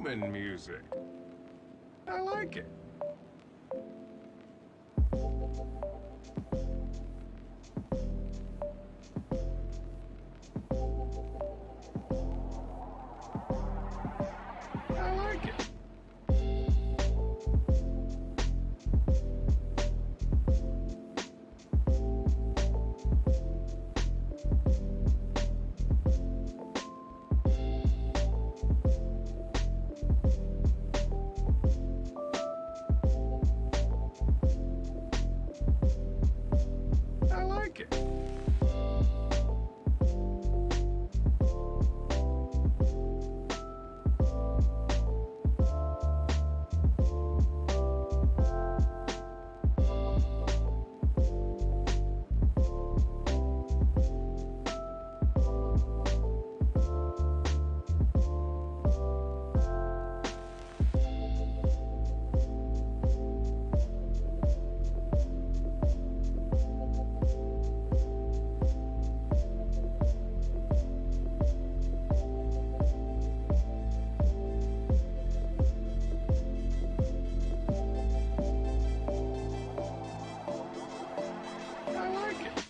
human music. I like it. I like it. I like it. I like it.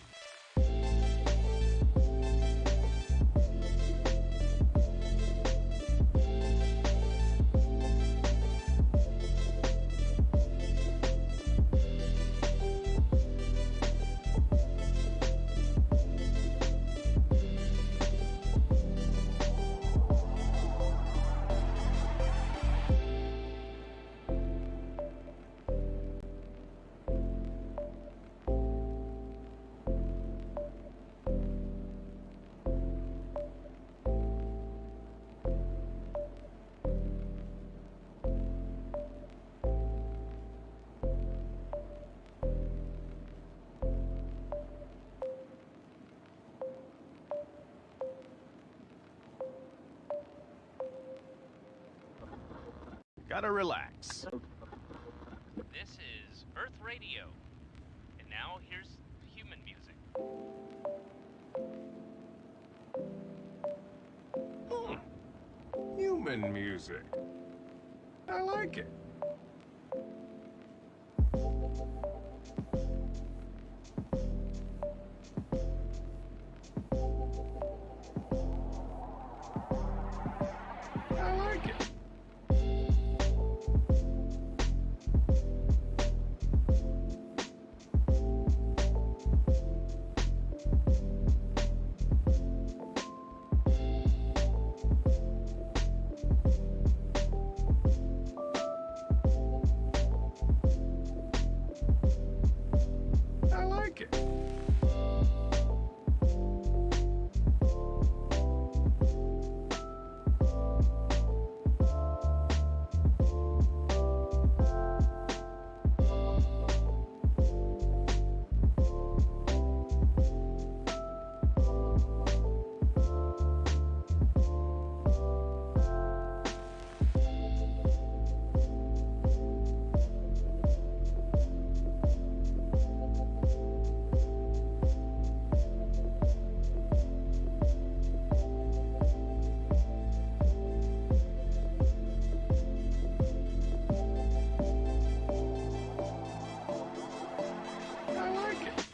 Gotta relax. This is Earth Radio. And now here's human music. Human music. I like it. I like it. I like it. I like it.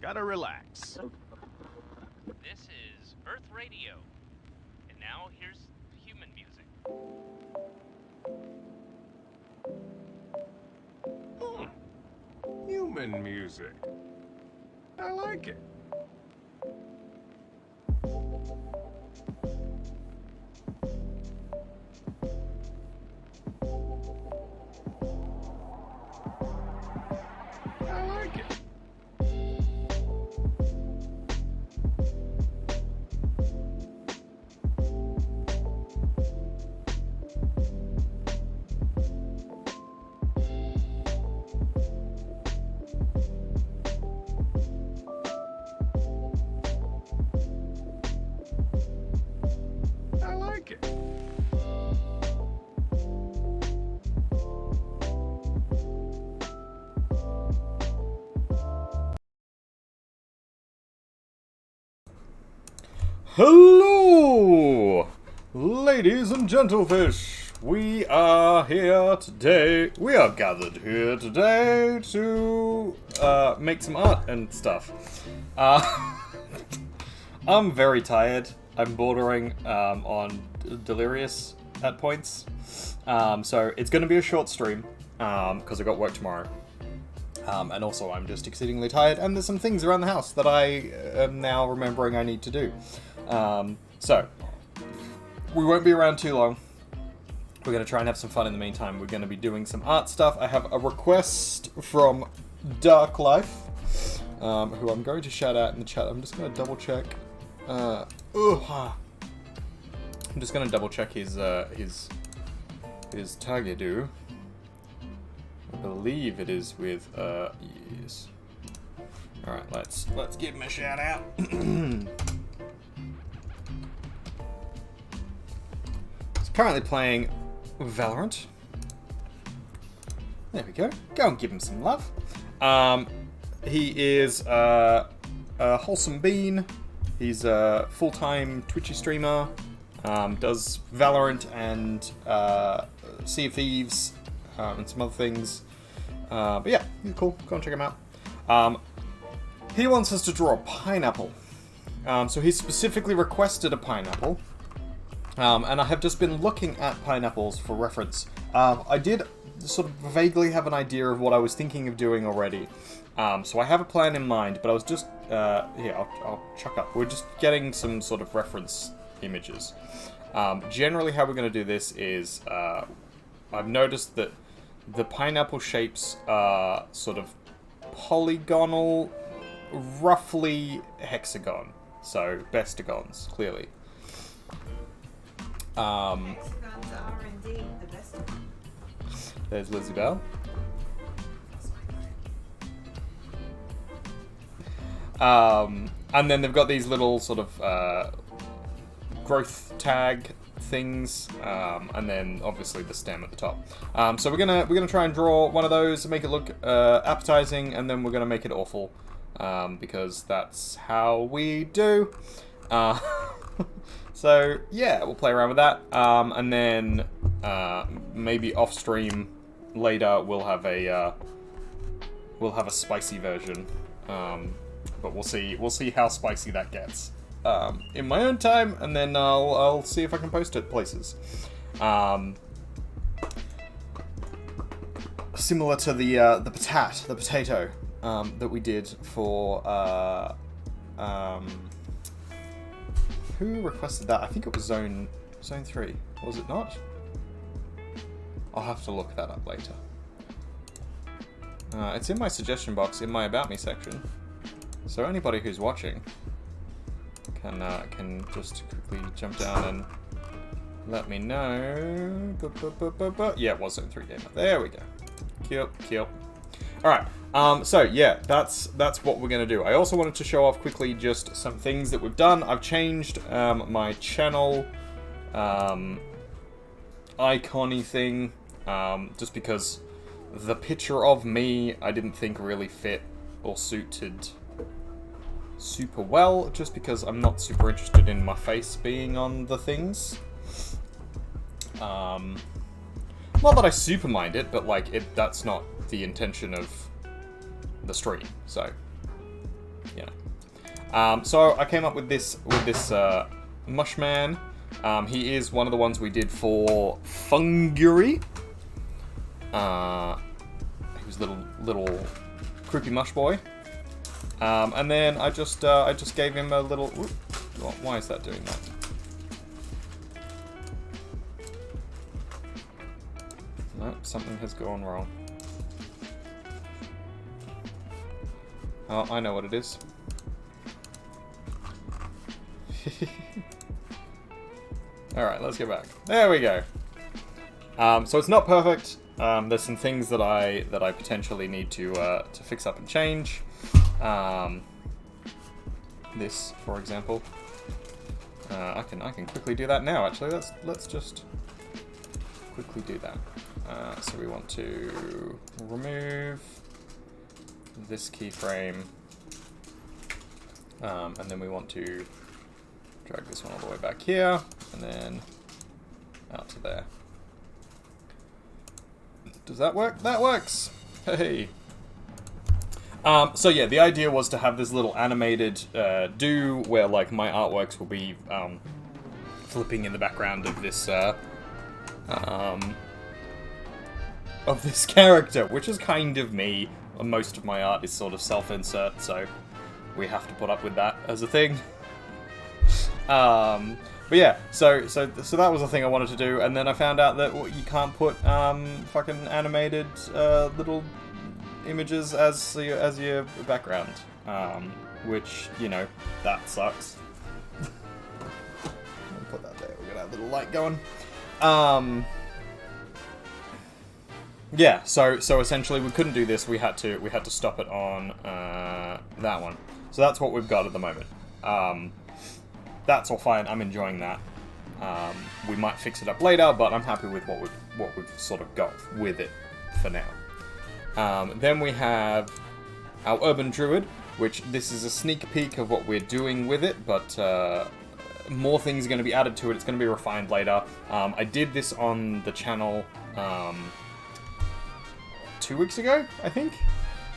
Gotta relax. This is Earth Radio. And now here's human music. Human music. I like it. I like it. I like it. Hello, ladies and gentlefish. We are here today. We are gathered here today to make some art and stuff. I'm very tired. I'm bordering on delirious at points. So it's going to be a short stream because I got work tomorrow. And also I'm just exceedingly tired, and there's some things around the house that I am now remembering I need to do. So, we won't be around too long. We're going to try and have some fun in the meantime. We're going to be doing some art stuff. I have a request from Dark Life, who I'm going to shout out in the chat. I'm just going to double check. I'm just going to double check his Tagedu. I believe it is with, yes. Alright, let's give him a shout out. He's currently playing Valorant. There we go. Go and give him some love. He is a wholesome bean. He's a full-time Twitchy streamer. Does Valorant and Sea of Thieves and some other things. But yeah, he's cool. Go and check him out. He wants us to draw a pineapple. So he specifically requested a pineapple. And I have just been looking at pineapples for reference. I did sort of vaguely have an idea of what I was thinking of doing already. So I have a plan in mind, but I was just... here, I'll chuck up. We're just getting some sort of reference images. Generally how we're going to do this is... I've noticed that the pineapple shapes are sort of polygonal, roughly hexagon. So, bestagons, clearly. Hexagons are indeed the best. There's Lizzie Bell. And then they've got these little sort of growth tag things, and then obviously the stem at the top. So we're gonna try and draw one of those and make it look appetizing, and then we're gonna make it awful, because that's how we do. So yeah, we'll play around with that, and then maybe off stream later we'll have a spicy version, but we'll see how spicy that gets. In my own time, and then I'll see if I can post it places. Similar to the potato that we did for who requested that? I think it was Zone 3. Was it not? I'll have to look that up later. It's in my suggestion box in my About Me section, so anybody who's watching can just quickly jump down and let me know. Yeah, it was Zone 3 Gamer. There we go. Cute. Alright, so yeah, that's what we're going to do. I also wanted to show off quickly just some things that we've done. I've changed my channel icon-y thing, just because the picture of me I didn't think really fit or suited super well, just because I'm not super interested in my face being on the things. Not that I super mind it, but like that's not the intention of the stream. So, you know. So I came up with this Mushman. He is one of the ones we did for Funguri. He was little croupy mush boy. And then I just gave him a little... Whoop, why is that doing that? No, something has gone wrong. Oh, I know what it is. Alright, let's get back. There we go. So it's not perfect. There's some things that I potentially need to fix up and change. This, for example. I can quickly do that now. Actually, let's just quickly do that. So we want to remove this keyframe, and then we want to drag this one all the way back here, and then out to there. Does that work? That works! Hey! So yeah, the idea was to have this little animated do where like my artworks will be flipping in the background of this character, which is kind of me. Most of my art is sort of self-insert, so we have to put up with that as a thing. But yeah, so that was the thing I wanted to do, and then I found out that you can't put fucking animated little images as your background, which, you know, that sucks. I'll put that there. We're gonna have a little light going. Yeah, so essentially we couldn't do this. We had to stop it on that one. So that's what we've got at the moment. That's all fine. I'm enjoying that. We might fix it up later, but I'm happy with what we've sort of got with it for now. Then we have our Urban Druid, which this is a sneak peek of what we're doing with it, but more things are going to be added to it. It's going to be refined later. I did this on the channel 2 weeks ago, I think.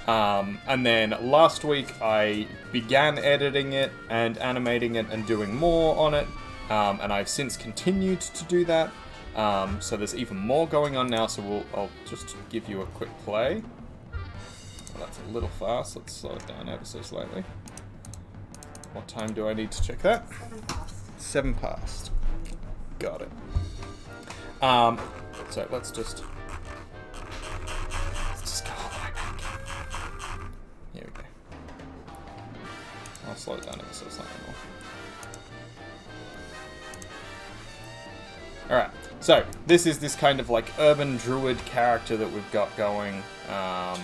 And then last week I began editing it and animating it and doing more on it. And I've since continued to do that. So there's even more going on now, so I'll just give you a quick play. Well, that's a little fast. Let's slow it down ever so slightly. What time do I need to check that? 7 past. Got it. So let's just go all the way back. Here we go. I'll slow it down ever so slightly more. Alright, so this is this kind of like urban druid character that we've got going. I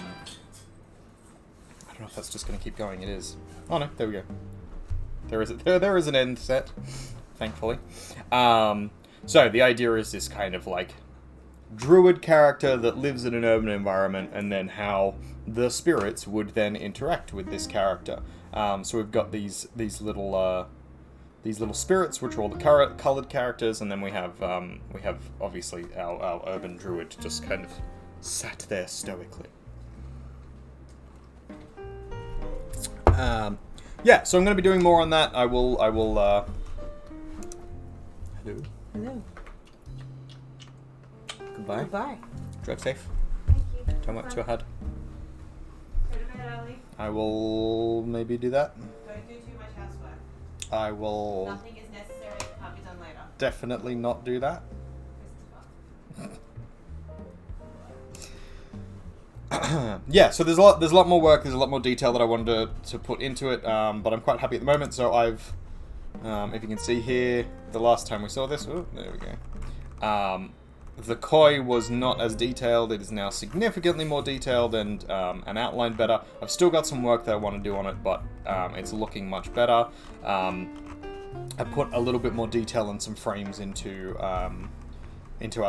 don't know if that's just going to keep going. It is. Oh no, there we go. There is an end set, thankfully. So the idea is this kind of like druid character that lives in an urban environment, and then how the spirits would then interact with this character. So we've got these little spirits, which are all the colored characters, and then we have obviously our urban druid just kind of sat there stoically. Yeah, so I'm going to be doing more on that. I will. Hello. Hello. Goodbye. Goodbye. Drive safe. Thank you. Don't work too hard. Go to bed early. I will maybe do that. Don't do too much housework. I will Nothing is necessary. It can't be done later. definitely not do that. Yeah, so there's a lot more work, there's a lot more detail that I wanted to put into it, but I'm quite happy at the moment. So I've, if you can see here, the last time we saw this, oh, there we go. The koi was not as detailed. It is now significantly more detailed and outlined better. I've still got some work that I want to do on it, but it's looking much better. I put a little bit more detail and some frames into our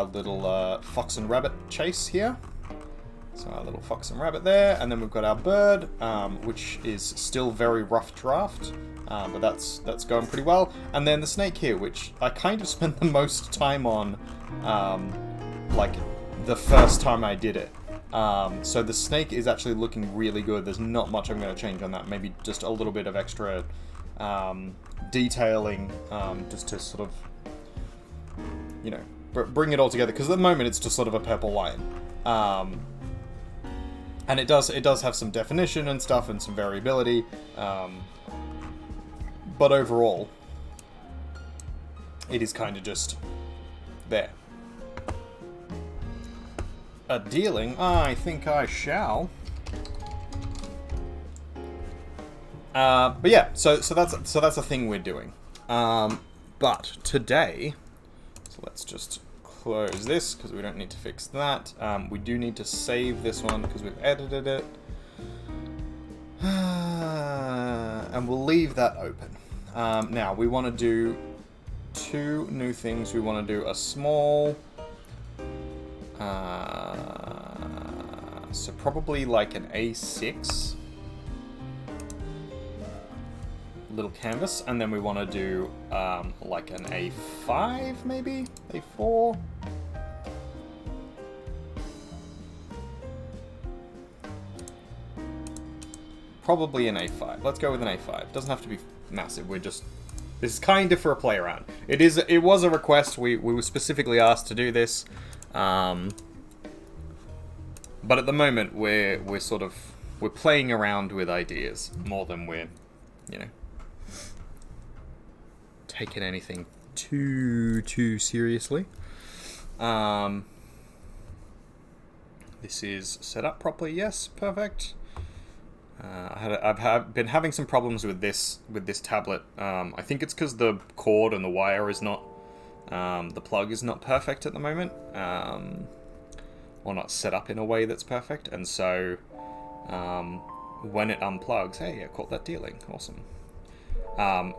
little fox and rabbit chase here. So our little fox and rabbit there, and then we've got our bird, which is still very rough draft, but that's going pretty well. And then the snake here, which I kind of spent the most time on, like the first time I did it. So the snake is actually looking really good. There's not much I'm going to change on that. Maybe just a little bit of extra detailing, just to sort of, you know, bring it all together. Because at the moment it's just sort of a purple line. And it does have some definition and stuff and some variability, but overall, it is kind of just there. A dealing, I think I shall. But yeah, so that's a thing we're doing. But today, so let's just close this because we don't need to fix that. We do need to save this one because we've edited it. And we'll leave that open. Now, we want to do 2 new things. We want to do a small... so probably like an A6 little canvas. And then we want to do like an A5 maybe? A4? Probably an A5. Let's go with an A5. Doesn't have to be massive. This is kind of for a play around. It was a request. We were specifically asked to do this. But at the moment we're playing around with ideas more than we're, taking anything too seriously. This is set up properly. Yes, perfect. I've been having some problems with this tablet. I think it's because the cord and the wire is not, the plug is not perfect at the moment, or not set up in a way that's perfect, and so when it unplugs, hey, I caught that dealing, awesome.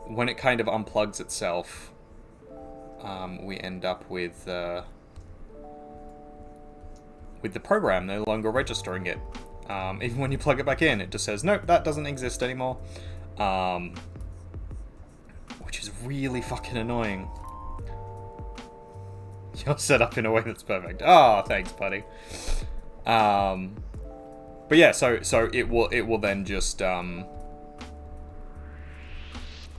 When it kind of unplugs itself, we end up with the program no longer registering it. Even when you plug it back in, it just says, nope, that doesn't exist anymore. Which is really fucking annoying. You're set up in a way that's perfect. Oh, thanks, buddy. But yeah, so it will then just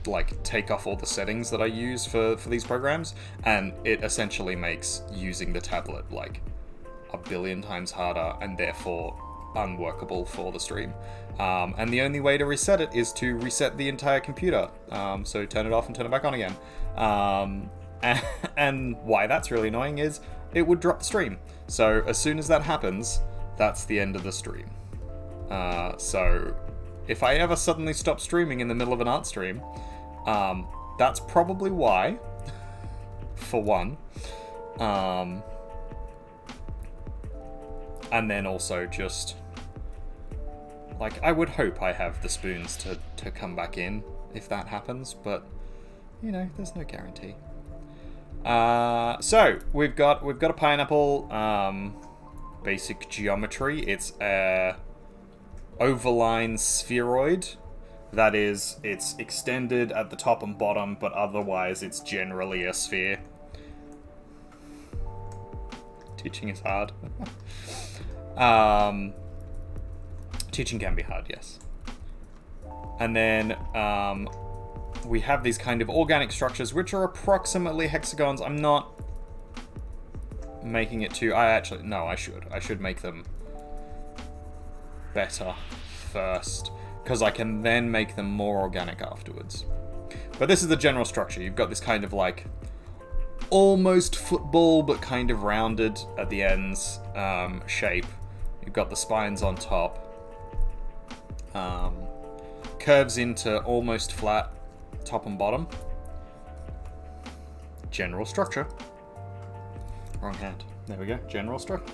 like take off all the settings that I use for these programs, and it essentially makes using the tablet like 1 billion times harder, and therefore unworkable for the stream. And the only way to reset it is to reset the entire computer. So turn it off and turn it back on again. And why that's really annoying is it would drop the stream. So as soon as that happens, that's the end of the stream. So if I ever suddenly stop streaming in the middle of an art stream, that's probably why, for one. And then also just, like, I would hope I have the spoons to come back in if that happens, but, there's no guarantee. So, we've got a pineapple, basic geometry. It's a ovaline spheroid. That is, it's extended at the top and bottom, but otherwise it's generally a sphere. Teaching is hard. Teaching can be hard, yes. And then we have these kind of organic structures, which are approximately hexagons. I'm not making it too... I should make them better first, because I can then make them more organic afterwards. But this is the general structure. You've got this kind of like almost football, but kind of rounded at the ends shape. You've got the spines on top. Curves into almost flat top and bottom. General structure. Wrong hand. There we go. General structure.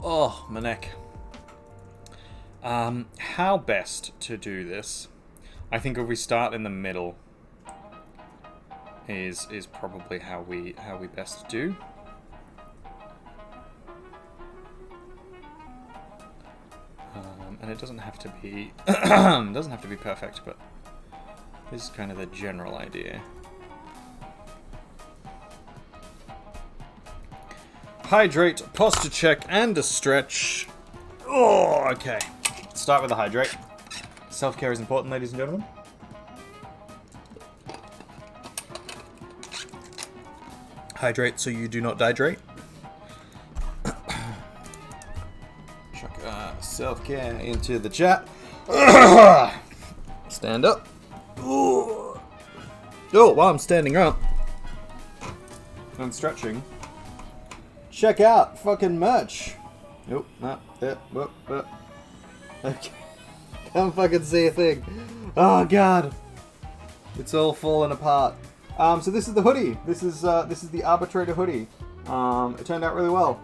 Oh, my neck. How best to do this? I think if we start in the middle is probably how we best do. And it doesn't have to be perfect, but this is kind of the general idea. Hydrate, posture check, and a stretch. Oh, okay. Let's start with the hydrate. Self-care is important, ladies and gentlemen. Hydrate so you do not dehydrate. self-care into the chat. Stand up. Oh, while I'm standing up and stretching, check out fucking merch. Nope, no, okay. Can't fucking see a thing. Oh god, it's all falling apart. So this is the hoodie. This is the Arbitrator hoodie. It turned out really well.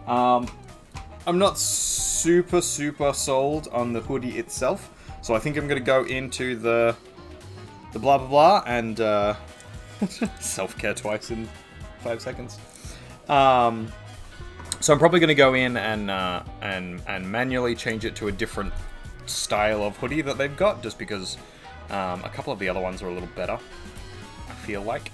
I'm not super sold on the hoodie itself, so I think I'm gonna go into the blah blah blah and self-care twice in 5 seconds. So I'm probably gonna go in and manually change it to a different style of hoodie that they've got, just because a couple of the other ones are a little better, I feel like.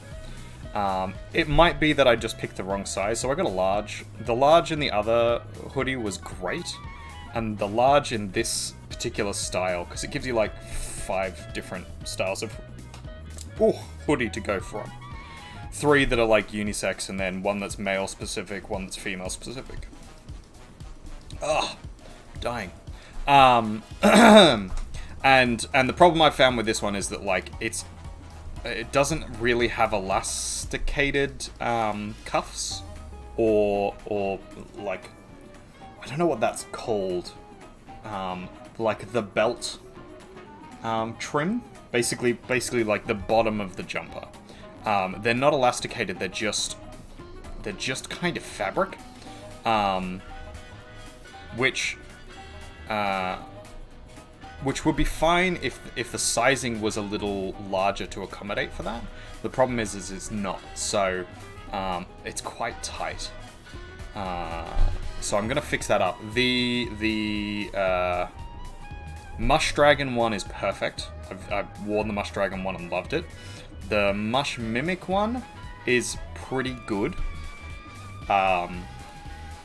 It might be that I just picked the wrong size, so I got a large. The large in the other hoodie was great, and the large in this particular style, because it gives you like 5 different styles of hoodie to go from. 3 that are like unisex, and then 1 that's male specific, 1 that's female specific. Ugh, dying. And the problem I found with this one is that like it doesn't really have elasticated cuffs or like, I don't know what that's called, like the belt trim, basically like the bottom of the jumper. They're not elasticated, they're just kind of fabric, which would be fine if the sizing was a little larger to accommodate for that. The problem is it's not, so it's quite tight. So I'm gonna fix that up. The Mush Dragon one is perfect. I've worn the Mush Dragon one and loved it. The Mush Mimic one is pretty good.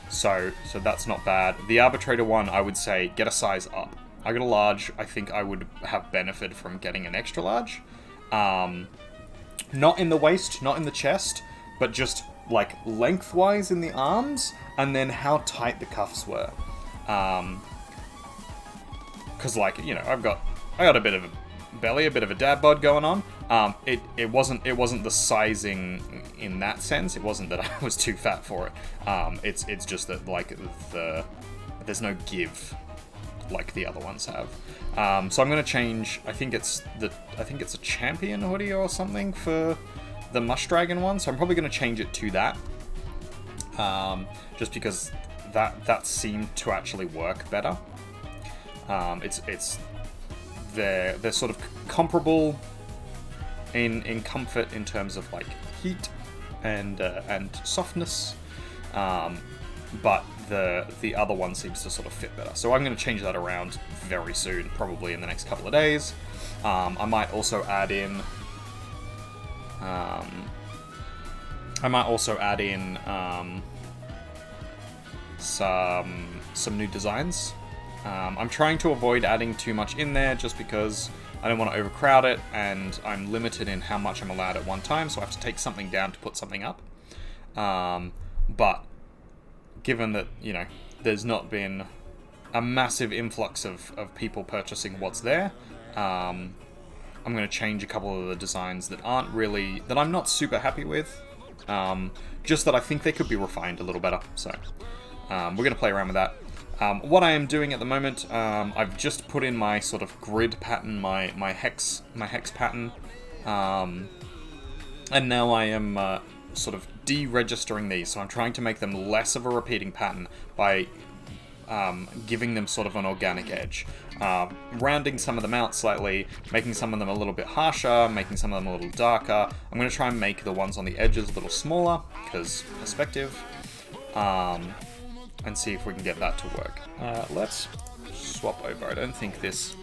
So that's not bad. The Arbitrator one, I would say, get a size up. I got a large. I think I would have benefited from getting an extra large. Not in the waist, not in the chest, but just like lengthwise in the arms, and then how tight the cuffs were. Because like, you know, I got a bit of a belly, a bit of a dad bod going on. It wasn't the sizing in that sense. It wasn't that I was too fat for it. It's just that like there's no give like the other ones have. So I'm gonna change. I think it's a champion hoodie or something for the Mush Dragon one. So I'm probably gonna change it to that. Just because that seemed to actually work better. They're sort of comparable in comfort in terms of like heat and softness, but the other one seems to sort of fit better. So I'm going to change that around very soon, probably in the next couple of days. I might also add in some new designs. I'm trying to avoid adding too much in there just because I don't want to overcrowd it, and I'm limited in how much I'm allowed at one time, so I have to take something down to put something up. But given that, you know, there's not been a massive influx of people purchasing what's there, I'm going to change a couple of the designs that I'm not super happy with, just that I think they could be refined a little better. So we're going to play around with that. What I am doing at the moment, I've just put in my sort of grid pattern, my hex pattern, and now I am sort of deregistering these. So I'm trying to make them less of a repeating pattern by giving them sort of an organic edge, rounding some of them out slightly, making some of them a little bit harsher, making some of them a little darker. I'm going to try and make the ones on the edges a little smaller because perspective. And see if we can get that to work. Let's swap over. I don't think this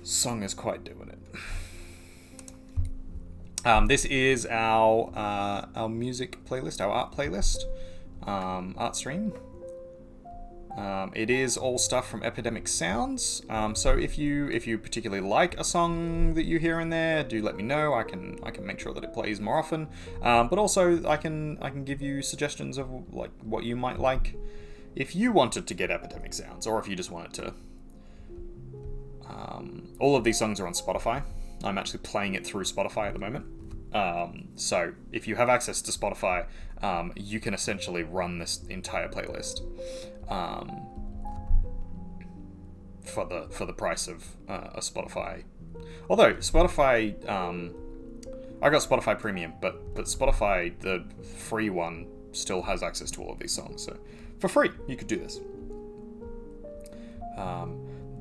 song is quite doing it. This is our music playlist, our art playlist, art stream. It is all stuff from Epidemic Sounds. So if you particularly like a song that you hear in there, do let me know. I can make sure that it plays more often. But also I can give you suggestions of like what you might like if you wanted to get Epidemic Sounds, or if you just wanted to... all of these songs are on Spotify. I'm actually playing it through Spotify at the moment. So if you have access to Spotify, you can essentially run this entire playlist for the price of a Spotify. Although Spotify, I got Spotify Premium, but Spotify, the free one, still has access to all of these songs. So for free, you could do this.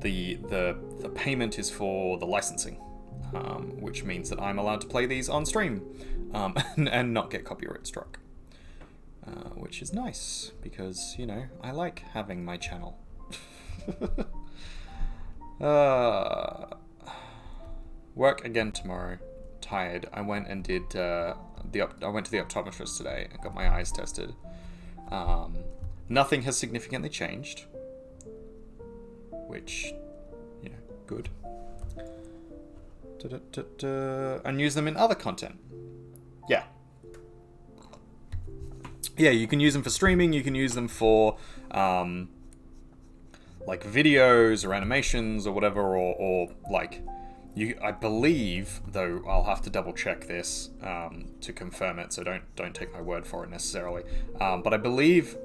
The payment is for the licensing, which means that I'm allowed to play these on stream and not get copyright struck, which is nice because, you know, I like having my channel. Work again tomorrow. Tired. I went and did I went to the optometrist today and got my eyes tested. Nothing has significantly changed, which, you know, good. And use them in other content. Yeah. Yeah, you can use them for streaming, you can use them for like videos or animations or whatever, or like I believe, though I'll have to double check this to confirm it, so don't take my word for it necessarily. But I believe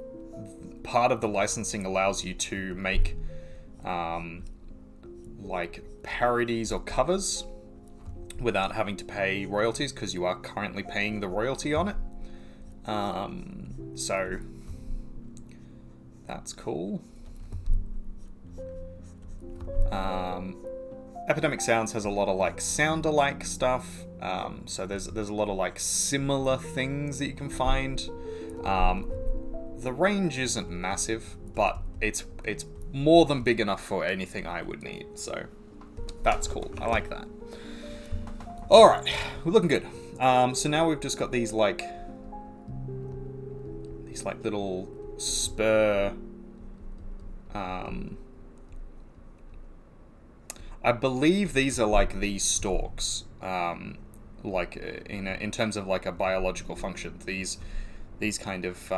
part of the licensing allows you to make like parodies or covers without having to pay royalties, because you are currently paying the royalty on it. So that's cool. Epidemic Sounds has a lot of like sound-alike stuff. So there's a lot of like similar things that you can find. The range isn't massive, but it's more than big enough for anything I would need. So that's cool. I like that. All right, we're looking good. So now we've just got these like little spur. I believe these are like these stalks. Like in terms of like a biological function, these kind of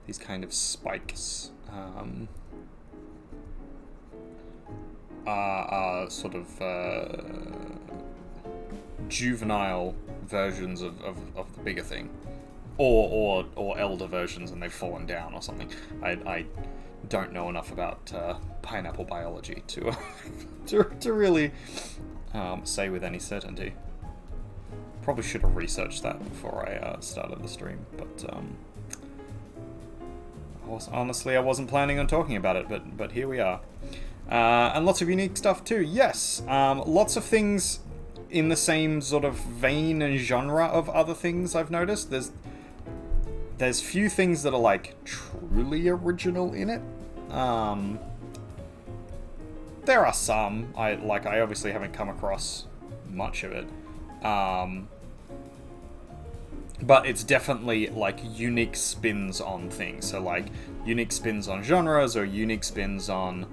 these kind of spikes are sort of juvenile versions of the bigger thing, or elder versions, and they've fallen down or something. I don't know enough about pineapple biology to to really say with any certainty. Probably should have researched that before I started the stream, but honestly, I wasn't planning on talking about it, but here we are. And lots of unique stuff too. Yes, lots of things in the same sort of vein and genre of other things I've noticed. There's few things that are like truly original in it. There are some. I obviously haven't come across much of it. But it's definitely like unique spins on things. So like unique spins on genres, or unique spins on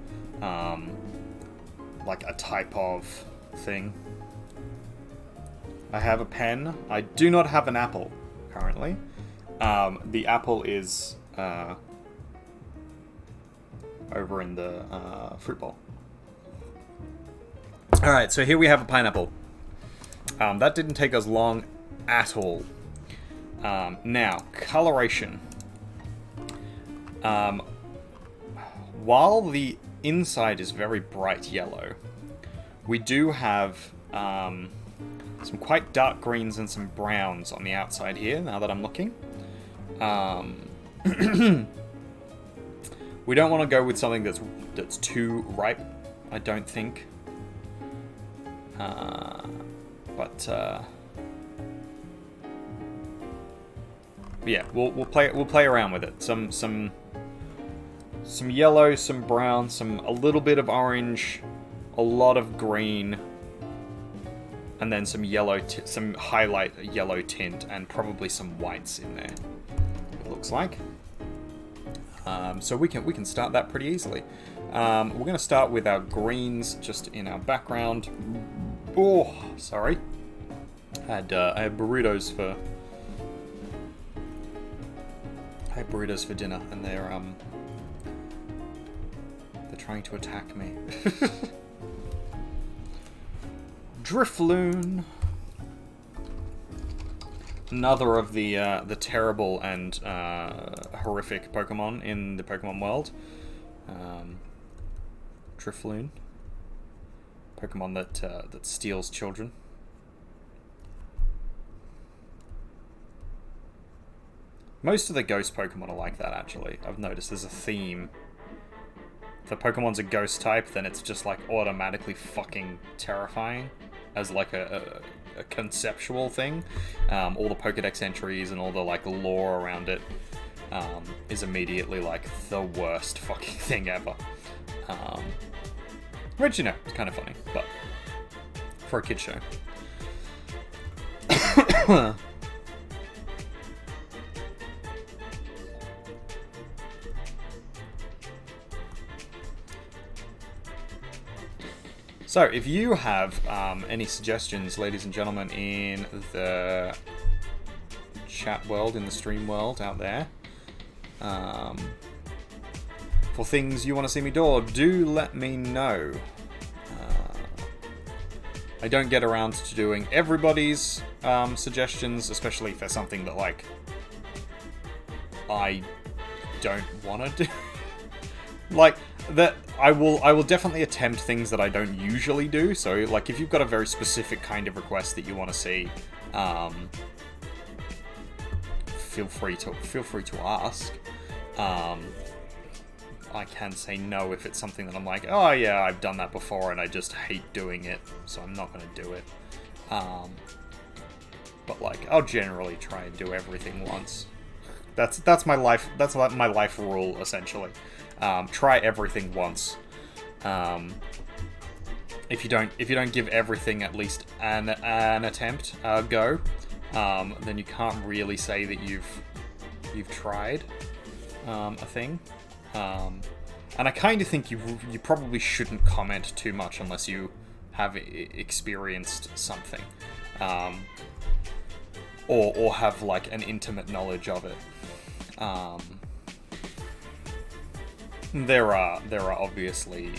like a type of thing. I have a pen. I do not have an apple currently. The apple is over in the fruit bowl. Alright, so here we have a pineapple. That didn't take us long at all. Now, coloration. While the inside is very bright yellow, we do have some quite dark greens and some browns on the outside here, now that I'm looking. We don't want to go with something that's too ripe, I don't think. But yeah, we'll play around with it. Some yellow, some brown, a little bit of orange, a lot of green, and then some yellow, some highlight yellow tint, and probably some whites in there. It looks like. So we can start that pretty easily. We're going to start with our greens just in our background. Oh, sorry. I had burritos for dinner, and they're trying to attack me. Drifloon. Another of the terrible and horrific Pokemon in the Pokemon world. Drifloon. Pokemon that steals children. Most of the ghost Pokemon are like that, actually. I've noticed there's a theme. If the Pokemon's a ghost type, then it's just like automatically fucking terrifying as like a conceptual thing. All the Pokedex entries and all the like lore around it is immediately like the worst fucking thing ever. Which, you know, it's kind of funny, but for a kid's show. So, if you have any suggestions, ladies and gentlemen, in the chat world, in the stream world out there, for things you want to see me do let me know. I don't get around to doing everybody's suggestions, especially if there's something that, like, I don't want to do. Like, that I will definitely attempt things that I don't usually do. So, like, if you've got a very specific kind of request that you want to see, feel free to ask. I can say no if it's something that I'm like, oh yeah, I've done that before and I just hate doing it, so I'm not going to do it. But like, I'll generally try and do everything once. That's my life. That's my life rule, essentially. Try everything once. If you don't give everything at least an attempt, go, then you can't really say that you've tried a thing. And I kind of think you probably shouldn't comment too much unless you have experienced something, or have like an intimate knowledge of it. There are obviously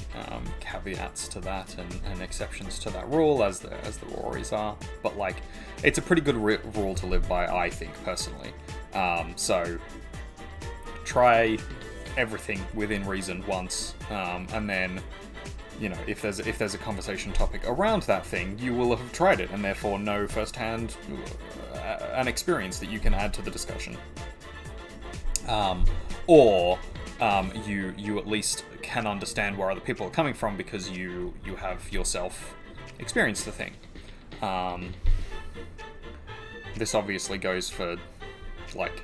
caveats to that and exceptions to that rule, as there always are. But like, it's a pretty good rule to live by, I think, personally. So try everything within reason once, and then, you know, if there's a conversation topic around that thing, you will have tried it and therefore know firsthand an experience that you can add to the discussion. Or you at least can understand where other people are coming from because you have yourself experienced the thing. This obviously goes for, like,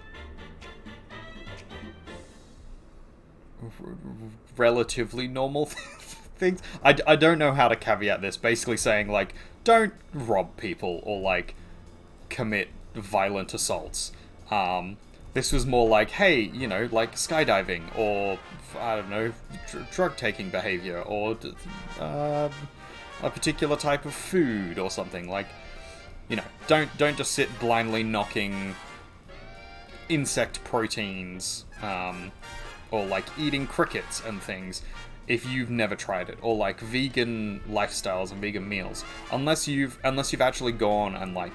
relatively normal things. I don't know how to caveat this. Basically saying, like, don't rob people or, like, commit violent assaults. This was more like, hey, you know, like skydiving or, I don't know, drug-taking behavior or a particular type of food or something. Like, you know, don't just sit blindly knocking insect proteins, or like eating crickets and things if you've never tried it, or like vegan lifestyles and vegan meals. Unless you've actually gone and like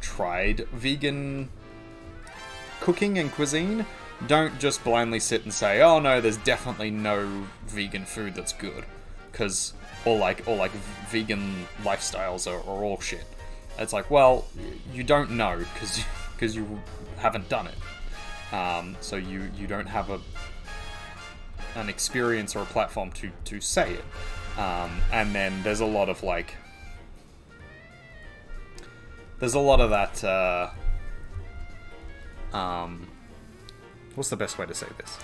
tried vegan cooking and cuisine, don't just blindly sit and say, oh no, there's definitely no vegan food that's good, or like vegan lifestyles are all shit. It's like, well, you don't know because you haven't done it, so you don't have an experience or a platform to say it. And then there's a lot of like, there's a lot of that, what's the best way to say this?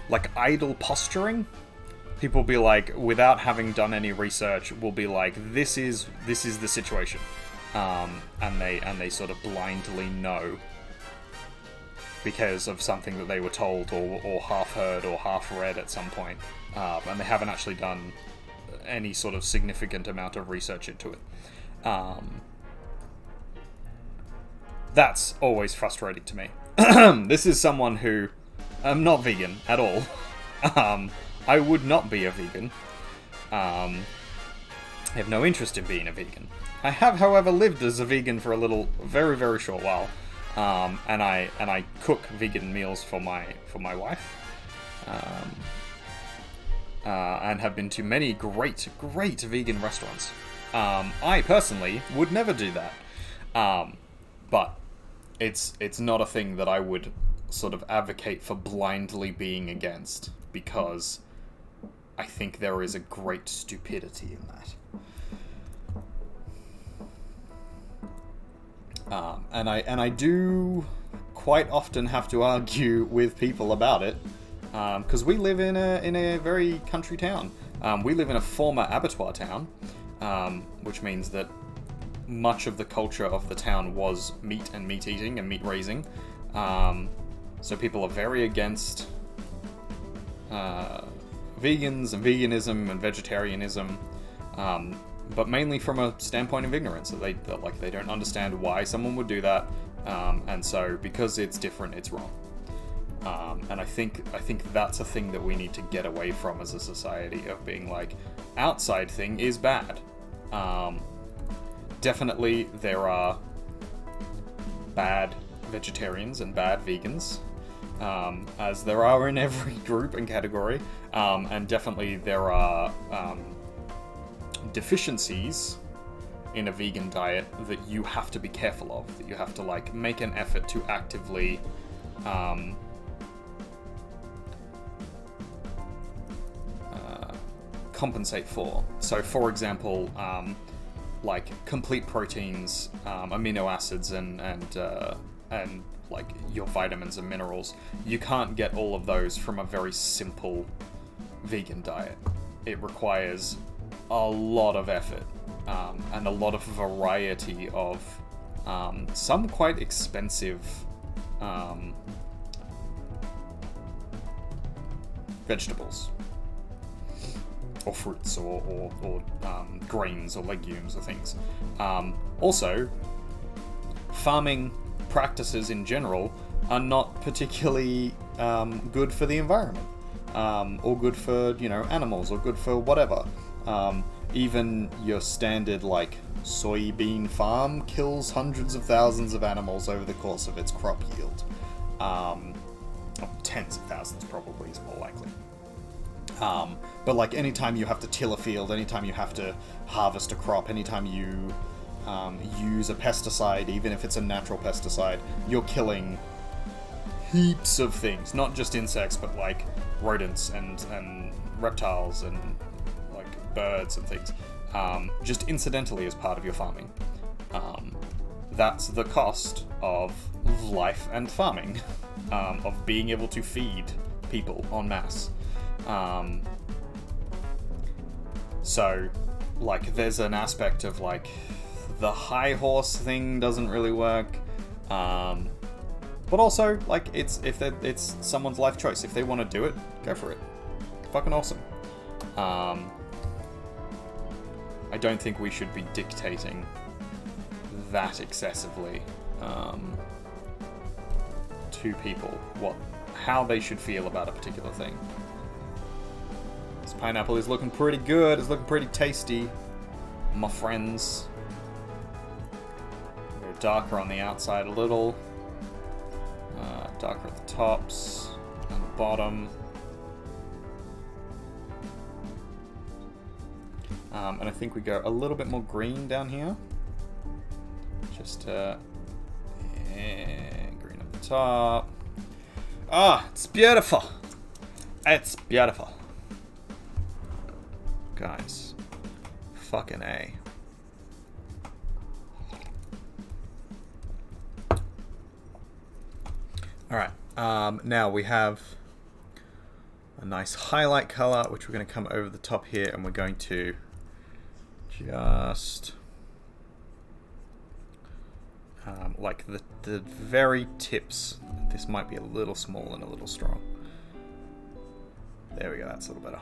Like idle posturing. People be like, without having done any research, will be like, this is the situation, and they sort of blindly know because of something that they were told or half heard or half read at some point, and they haven't actually done any sort of significant amount of research into it. That's always frustrating to me. This is someone who... I'm not vegan at all. I would not be a vegan. I have no interest in being a vegan. I have, however, lived as a vegan for a very, very short while. And I cook vegan meals for my wife. And have been to many great vegan restaurants. I personally would never do that. But it's not a thing that I would sort of advocate for blindly being against, because I think there is a great stupidity in that. And I do quite often have to argue with people about it, because we live in a very country town. We live in a former abattoir town, which means that much of the culture of the town was meat and meat eating and meat raising. So people are very against vegans and veganism and vegetarianism, but mainly from a standpoint of ignorance. That they don't understand why someone would do that, and so because it's different, it's wrong. And I think that's a thing that we need to get away from as a society, of being like, outside thing is bad. Definitely there are bad vegetarians and bad vegans, as there are in every group and category, and definitely there are deficiencies in a vegan diet that you have to be careful of, that you have to like make an effort to actively compensate for. So for example, like complete proteins, amino acids, and like your vitamins and minerals, you can't get all of those from a very simple vegan diet. It requires a lot of effort, and a lot of variety of some quite expensive vegetables, or fruits, or grains, or legumes, or things. Also, farming practices in general are not particularly good for the environment, or good for, animals, or good for whatever. Even your standard, like, soybean farm kills hundreds of thousands of animals over the course of its crop yield. Tens of thousands, probably, is more likely. But like, anytime you have to till a field, anytime you have to harvest a crop, anytime you use a pesticide, even if it's a natural pesticide, you're killing heaps of things. Not just insects, but like rodents and reptiles and like birds and things. Just incidentally as part of your farming. That's the cost of life and farming, of being able to feed people en masse. So, like, there's an aspect of, like, the high horse thing doesn't really work, but also, like, it's someone's life choice. If they want to do it, go for it. Fucking awesome. I don't think we should be dictating that excessively to people how they should feel about a particular thing. This pineapple is looking pretty good. It's looking pretty tasty, my friends. Go darker on the outside a little. Darker at the tops and the bottom. And I think we go a little bit more green down here. Just green at the top. Ah, it's beautiful. It's beautiful. Guys, fucking A. Alright, now we have a nice highlight color, which we're going to come over the top here, and we're going to just like the very tips. This might be a little small and a little strong. There we go, that's a little better.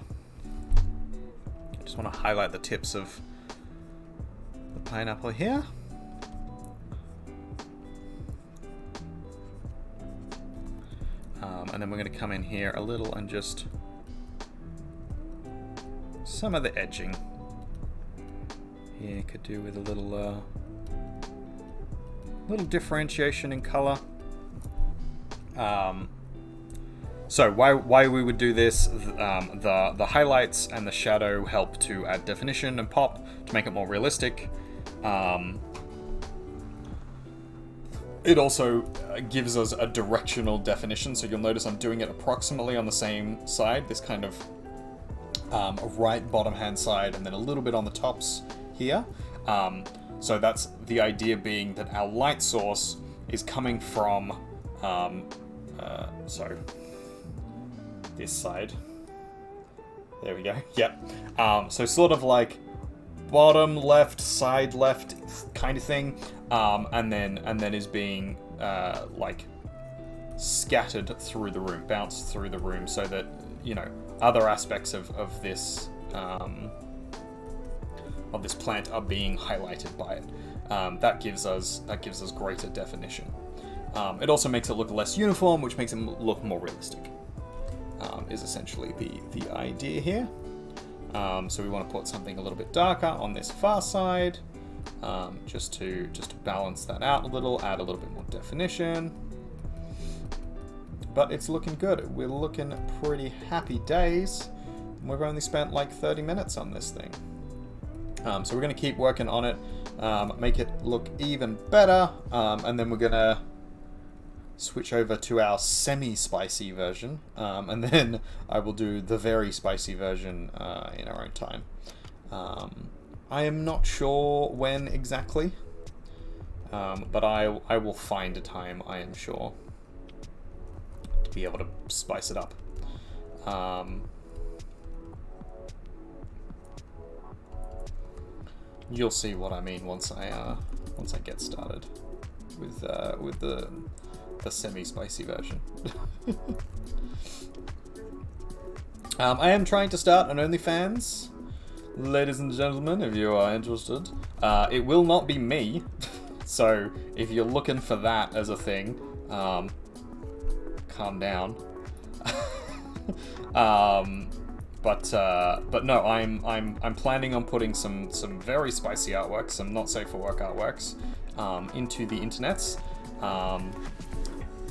Just want to highlight the tips of the pineapple here. And then we're going to come in here a little and just some of the edging here could do with a little little differentiation in color. So why we would do this, the highlights and the shadow help to add definition and pop to make it more realistic. It also gives us a directional definition, so you'll notice I'm doing it approximately on the same side, this kind of a right bottom hand side, and then a little bit on the tops here. So that's the idea, being that our light source is coming from this side. There we go. Yep. So sort of like bottom left, side left kind of thing, and then is being like scattered through the room, bounced through the room, so that, you know, other aspects of this plant are being highlighted by it. That gives us greater definition. It also makes it look less uniform, which makes it look more realistic. Is essentially the idea here. So we want to put something a little bit darker on this far side, just to balance that out a little, add a little bit more definition. But it's looking good. We're looking pretty happy days. We've only spent like 30 minutes on this thing. So we're going to keep working on it, make it look even better, and then we're going to switch over to our semi-spicy version, and then I will do the very spicy version in our own time. I am not sure when exactly, but I will find a time, I am sure, to be able to spice it up. You'll see what I mean once I get started with the semi-spicy version. I am trying to start an OnlyFans, ladies and gentlemen, if you are interested. It will not be me, so if you're looking for that as a thing, calm down. But no, I'm planning on putting some very spicy artworks, some not safe for work artworks, into the internets.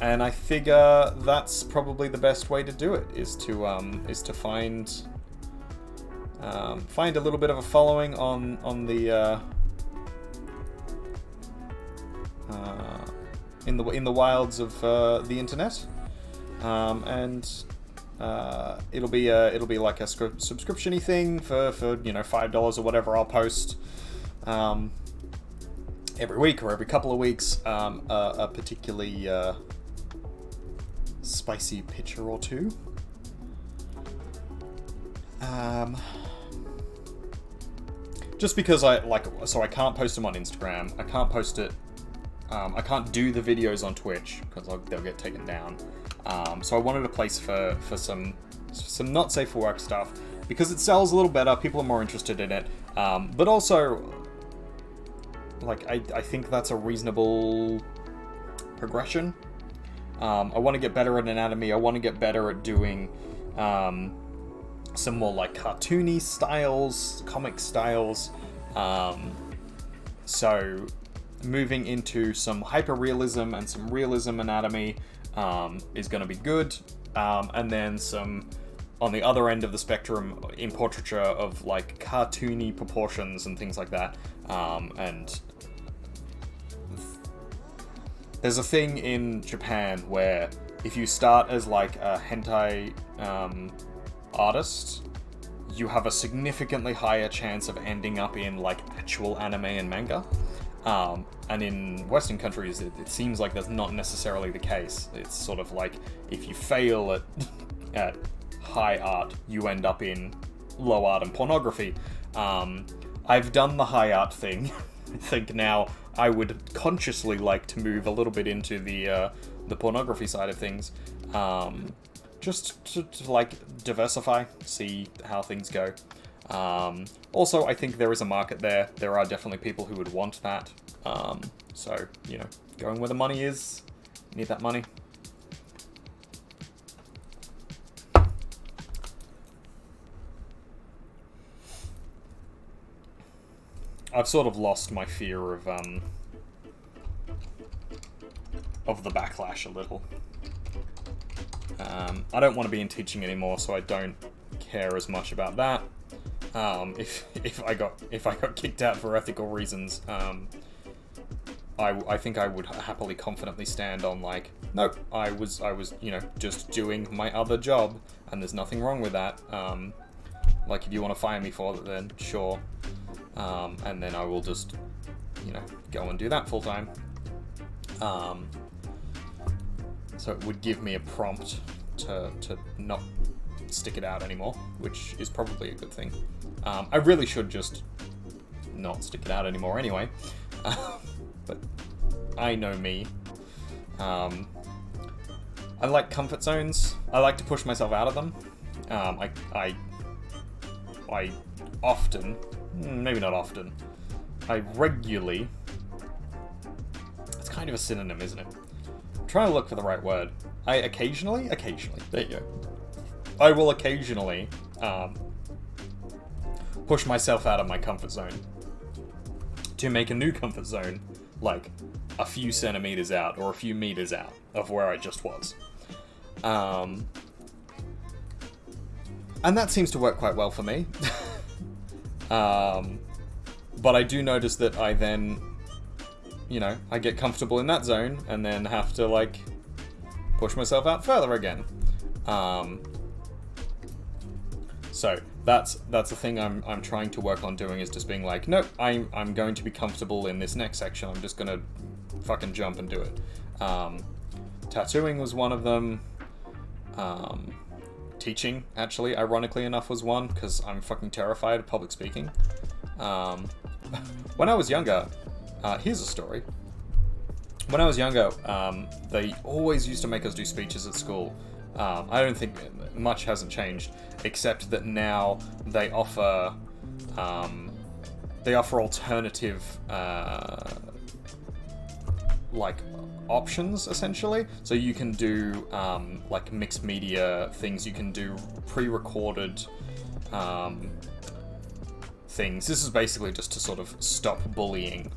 And I figure that's probably the best way to do it, is to find a little bit of a following on the in the wilds of the internet, and it'll be like a subscription-y thing for you know, $5 or whatever. I'll post every week or every couple of weeks a particularly spicy picture or two. Just because I can't post them on Instagram. I can't post it. I can't do the videos on Twitch because they'll get taken down. So I wanted a place for some not safe for work stuff, because it sells a little better. People are more interested in it. But also, like, I think that's a reasonable progression. I want to get better at anatomy. I want to get better at doing some more like cartoony styles, comic styles. So moving into some hyper-realism and some realism anatomy is going to be good. And then some, on the other end of the spectrum, in portraiture of like cartoony proportions and things like that. And there's a thing in Japan where if you start as like a hentai artist, you have a significantly higher chance of ending up in like actual anime and manga. And in Western countries, it seems like that's not necessarily the case. It's sort of like, if you fail at high art, you end up in low art and pornography. I've done the high art thing. I think now I would consciously like to move a little bit into the pornography side of things, just to like diversify, see how things go. Also, I think there is a market there. There are definitely people who would want that. So, you know, going where the money is, need that money. I've sort of lost my fear of the backlash a little. I don't want to be in teaching anymore, so I don't care as much about that. If I got kicked out for ethical reasons, I think I would happily, confidently stand on like, nope, I was just doing my other job, and there's nothing wrong with that. Like, if you want to fire me for it, then sure. And then I will just, go and do that full time. So it would give me a prompt to not stick it out anymore, which is probably a good thing. I really should just not stick it out anymore anyway. But I know me. I like comfort zones. I like to push myself out of them. I often, maybe not often, I regularly, it's kind of a synonym, isn't it? I'm trying to look for the right word. I occasionally, there you go. I will occasionally push myself out of my comfort zone to make a new comfort zone, like a few centimeters out or a few meters out of where I just was. And that seems to work quite well for me. But I do notice that I then, I get comfortable in that zone and then have to, like, push myself out further again. So that's the thing I'm trying to work on doing, is just being like, nope, I'm going to be comfortable in this next section. I'm just gonna fucking jump and do it. Tattooing was one of them. Teaching, actually, ironically enough, was one, because I'm fucking terrified of public speaking. When I was younger, here's a story. When I was younger, they always used to make us do speeches at school. I don't think much hasn't changed, except that now they offer alternative like options, essentially. So you can do like mixed media things. You can do pre-recorded things. This is basically just to sort of stop bullying,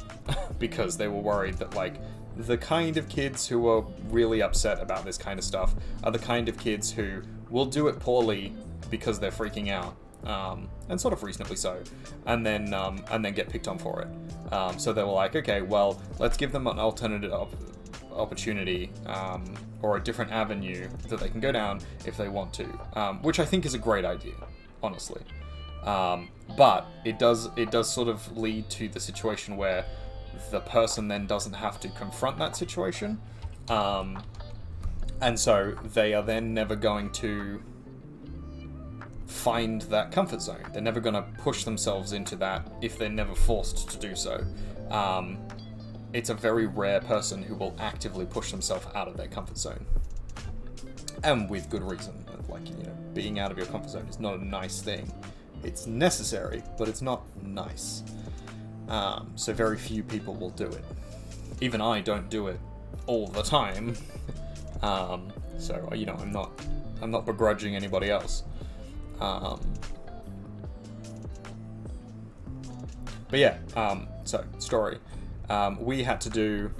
because they were worried that, like, the kind of kids who are really upset about this kind of stuff are the kind of kids who will do it poorly because they're freaking out, and sort of reasonably so, and then get picked on for it. So they were like, okay, well, let's give them an alternative opportunity, or a different avenue that they can go down if they want to, which I think is a great idea, honestly. But it does sort of lead to the situation where the person then doesn't have to confront that situation, and so they are then never going to find that comfort zone. They're never going to push themselves into that if they're never forced to do so. It's a very rare person who will actively push themselves out of their comfort zone, and with good reason. Like, being out of your comfort zone is not a nice thing. It's necessary, but it's not nice. So very few people will do it. Even I don't do it all the time. So I'm not begrudging anybody else. But yeah, so story. We had to do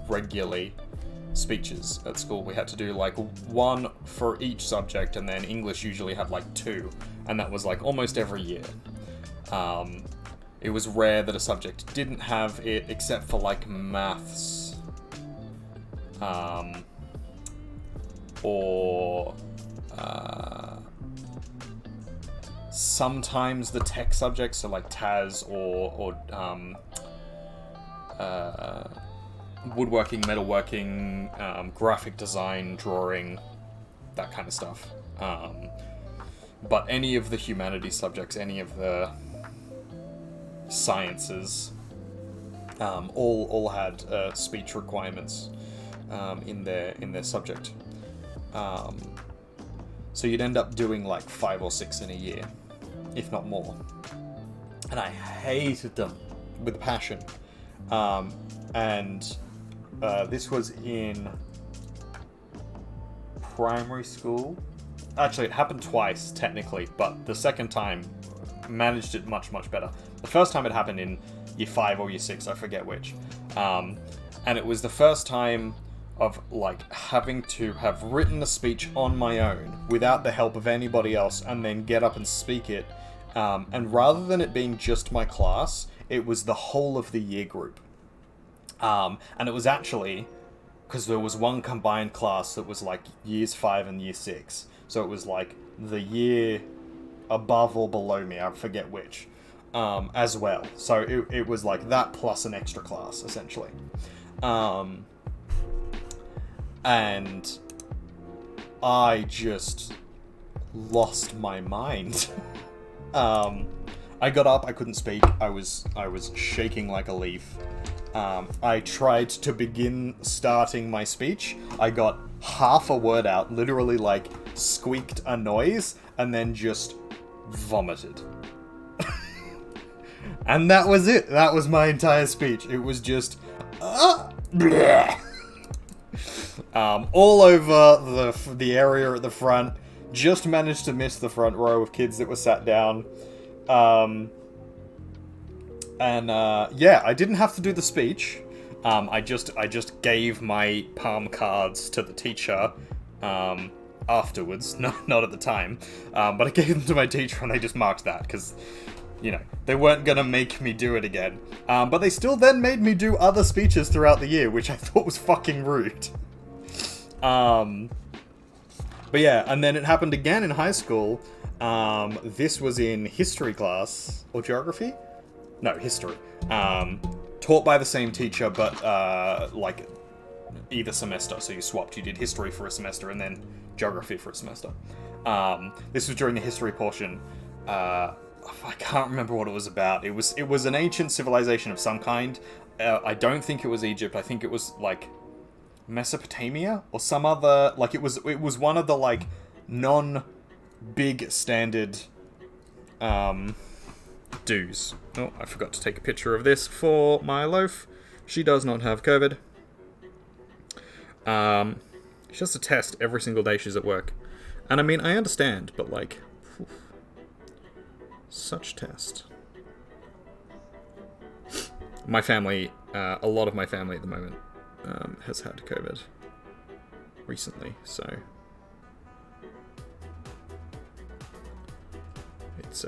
regularly speeches at school. We had to do like one for each subject, and then English usually had like two, and that was like almost every year. It was rare that a subject didn't have it, except for like maths, or sometimes the tech subjects, so like TAS or woodworking, metalworking, graphic design, drawing, that kind of stuff. But any of the humanities subjects, any of the sciences, all had speech requirements in their subject. So you'd end up doing like 5 or 6 in a year, if not more. And I hated them with a passion. And this was in primary school. Actually, it happened twice, technically, but the second time managed it much, much better. The first time it happened in year 5 or year 6, I forget which. And it was the first time of like having to have written a speech on my own without the help of anybody else and then get up and speak it. And rather than it being just my class, it was the whole of the year group. And it was actually, because there was one combined class that was like years 5 and year 6. So it was like the year above or below me, I forget which, as well. So it was like that plus an extra class, essentially. And I just lost my mind. I got up, I couldn't speak, I was shaking like a leaf. I tried to begin starting my speech. I got half a word out, literally like squeaked a noise, and then just vomited. And that was it. That was my entire speech. It was just bleh. All over the area at the front. Just managed to miss the front row of kids that were sat down. Yeah, I didn't have to do the speech. I just gave my palm cards to the teacher afterwards, not at the time. But I gave them to my teacher and they just marked that because, you know, they weren't gonna make me do it again. But they still then made me do other speeches throughout the year, which I thought was fucking rude. But yeah, and then it happened again in high school. This was in history class, or geography? No, history. Taught by the same teacher, but, like, either semester. So you swapped. You did history for a semester and then geography for a semester. This was during the history portion. I can't remember what it was about. It was an ancient civilization of some kind. I don't think it was Egypt. I think it was, like, Mesopotamia or some other, like, it was one of the, like, non-big standard do's. Oh, I forgot to take a picture of this for my loaf. She does not have COVID. She has to test every single day she's at work. And I mean, I understand, but like, such test. My family, a lot of my family at the moment, has had COVID recently, so it's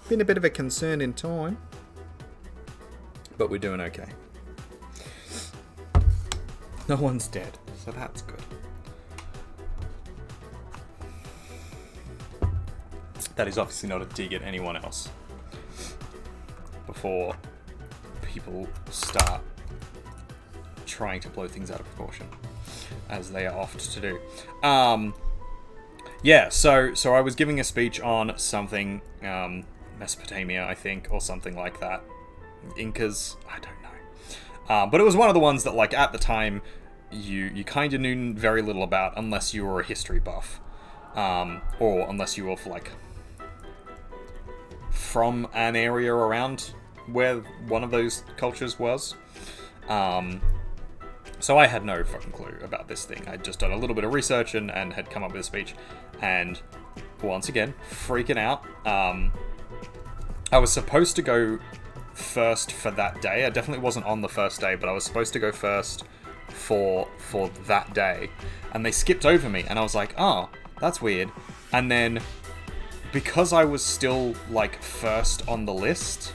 been a bit of a concern in time, but we're doing okay. No one's dead, so that's good. That is obviously not a dig at anyone else. Before people start trying to blow things out of proportion, as they are oft to do. Yeah, so I was giving a speech on something, Mesopotamia, I think, or something like that. Incas, I don't know. But it was one of the ones that, like, at the time, you kind of knew very little about, unless you were a history buff. Or unless you were, like, from an area around where one of those cultures was. So I had no fucking clue about this thing. I'd just done a little bit of research and had come up with a speech. And once again, freaking out. I was supposed to go first for that day. I definitely wasn't on the first day, but I was supposed to go first for that day. And they skipped over me, and I was like, oh, that's weird. And then, because I was still, like, first on the list,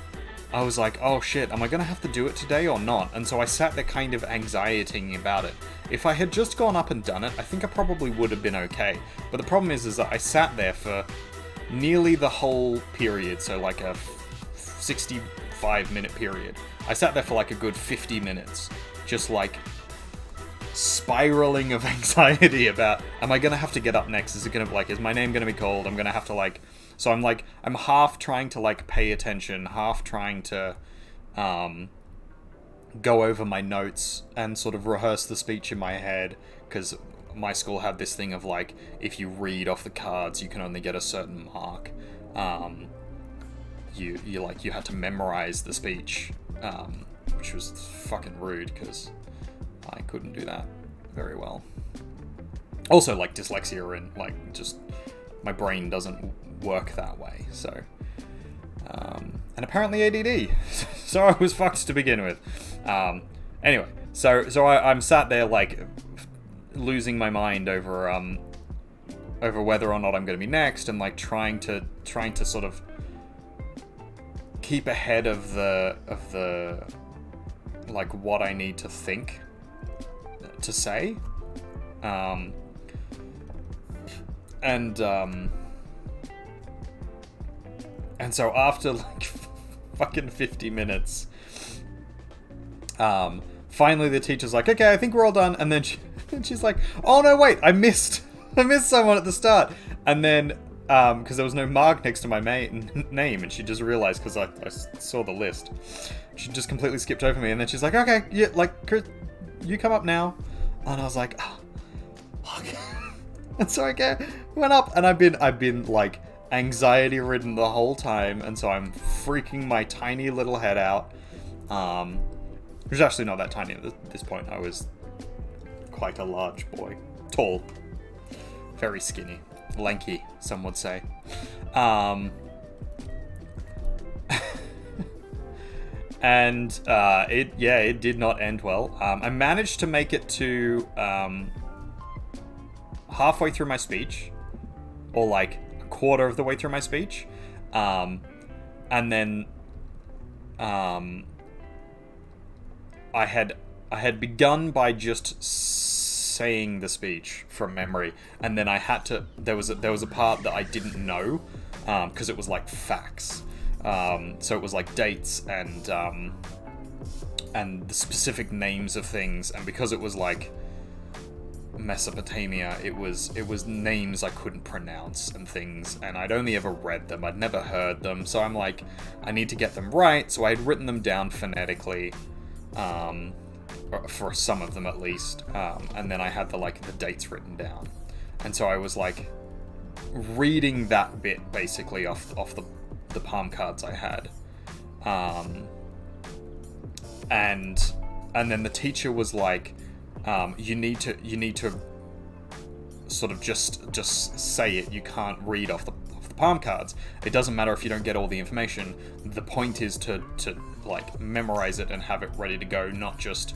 I was like, oh shit, am I gonna have to do it today or not? And so I sat there kind of anxietying about it. If I had just gone up and done it, I think I probably would have been okay. But the problem is that I sat there for nearly the whole period, so like a 65-minute period. I sat there for like a good 50 minutes, just like spiraling of anxiety about, am I gonna have to get up next? Is it gonna, like, is my name gonna be called? I'm gonna have to, like... So I'm like, I'm half trying to, like, pay attention, half trying to go over my notes and sort of rehearse the speech in my head, because my school had this thing of, like, if you read off the cards, you can only get a certain mark. You had to memorize the speech, which was fucking rude, because I couldn't do that very well. Also, like, dyslexia and, like, just my brain doesn't work that way, so and apparently ADD. So I was fucked to begin with. Anyway, so I'm sat there like losing my mind over whether or not I'm going to be next, and like trying to sort of keep ahead of the like what I need to think to say, and so after like fucking 50 minutes, finally the teacher's like, okay, I think we're all done, and then she's like, oh no, wait, I missed someone at the start, and then because there was no mark next to my name, and she just realized, because I saw the list, she just completely skipped over me, and then she's like, okay, yeah, like, Chris, you come up now, and I was like, oh, fuck. And so I went up, and I've been like anxiety ridden the whole time, and so I'm freaking my tiny little head out. It was actually not that tiny at this point. I was quite a large boy, tall, very skinny, lanky, some would say. And it did not end well. I managed to make it to halfway through my speech, or like a quarter of the way through my speech, and then I had begun by just saying the speech from memory, and then I had to. There was a part that I didn't know because it was like facts. So it was like dates and the specific names of things, and because it was like Mesopotamia, it was names I couldn't pronounce and things, and I'd only ever read them, I'd never heard them, so I'm like, I need to get them right, so I had written them down phonetically, for some of them at least, and then I had the dates written down, and so I was like reading that bit basically off the palm cards I had, and then the teacher was like, you need to sort of just say it. You can't read off the palm cards. It doesn't matter if you don't get all the information. The point is to like memorize it and have it ready to go, not just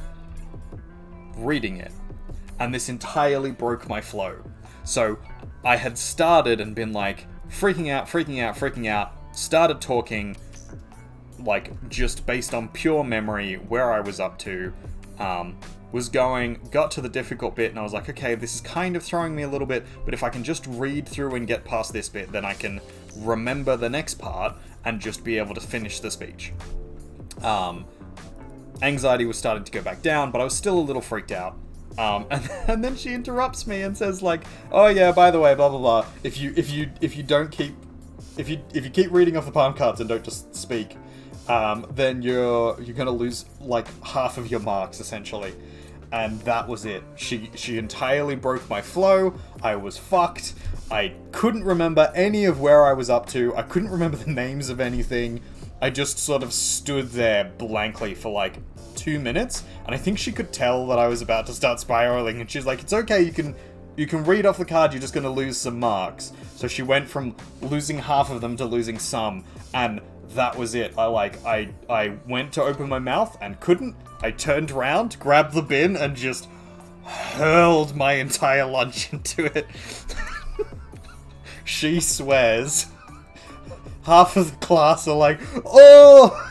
reading it. And this entirely broke my flow. So I had started and been like freaking out, started talking like just based on pure memory where I was up to, got to the difficult bit, and I was like, okay, this is kind of throwing me a little bit, but if I can just read through and get past this bit, then I can remember the next part and just be able to finish the speech. Anxiety was starting to go back down, but I was still a little freaked out. And then she interrupts me and says like, oh yeah, by the way, blah blah blah. If you keep reading off the palm cards and don't just speak, then you're gonna lose like half of your marks essentially. And that was it. She entirely broke my flow. I was fucked. I couldn't remember any of where I was up to. I couldn't remember the names of anything. I just sort of stood there blankly for like 2 minutes, and I think she could tell that I was about to start spiraling, and she's like, it's okay, you can read off the card, you're just gonna lose some marks. So she went from losing half of them to losing some, and that was it. I went to open my mouth and couldn't. I turned around, grabbed the bin, and just hurled my entire lunch into it. She swears. Half of the class are like, oh!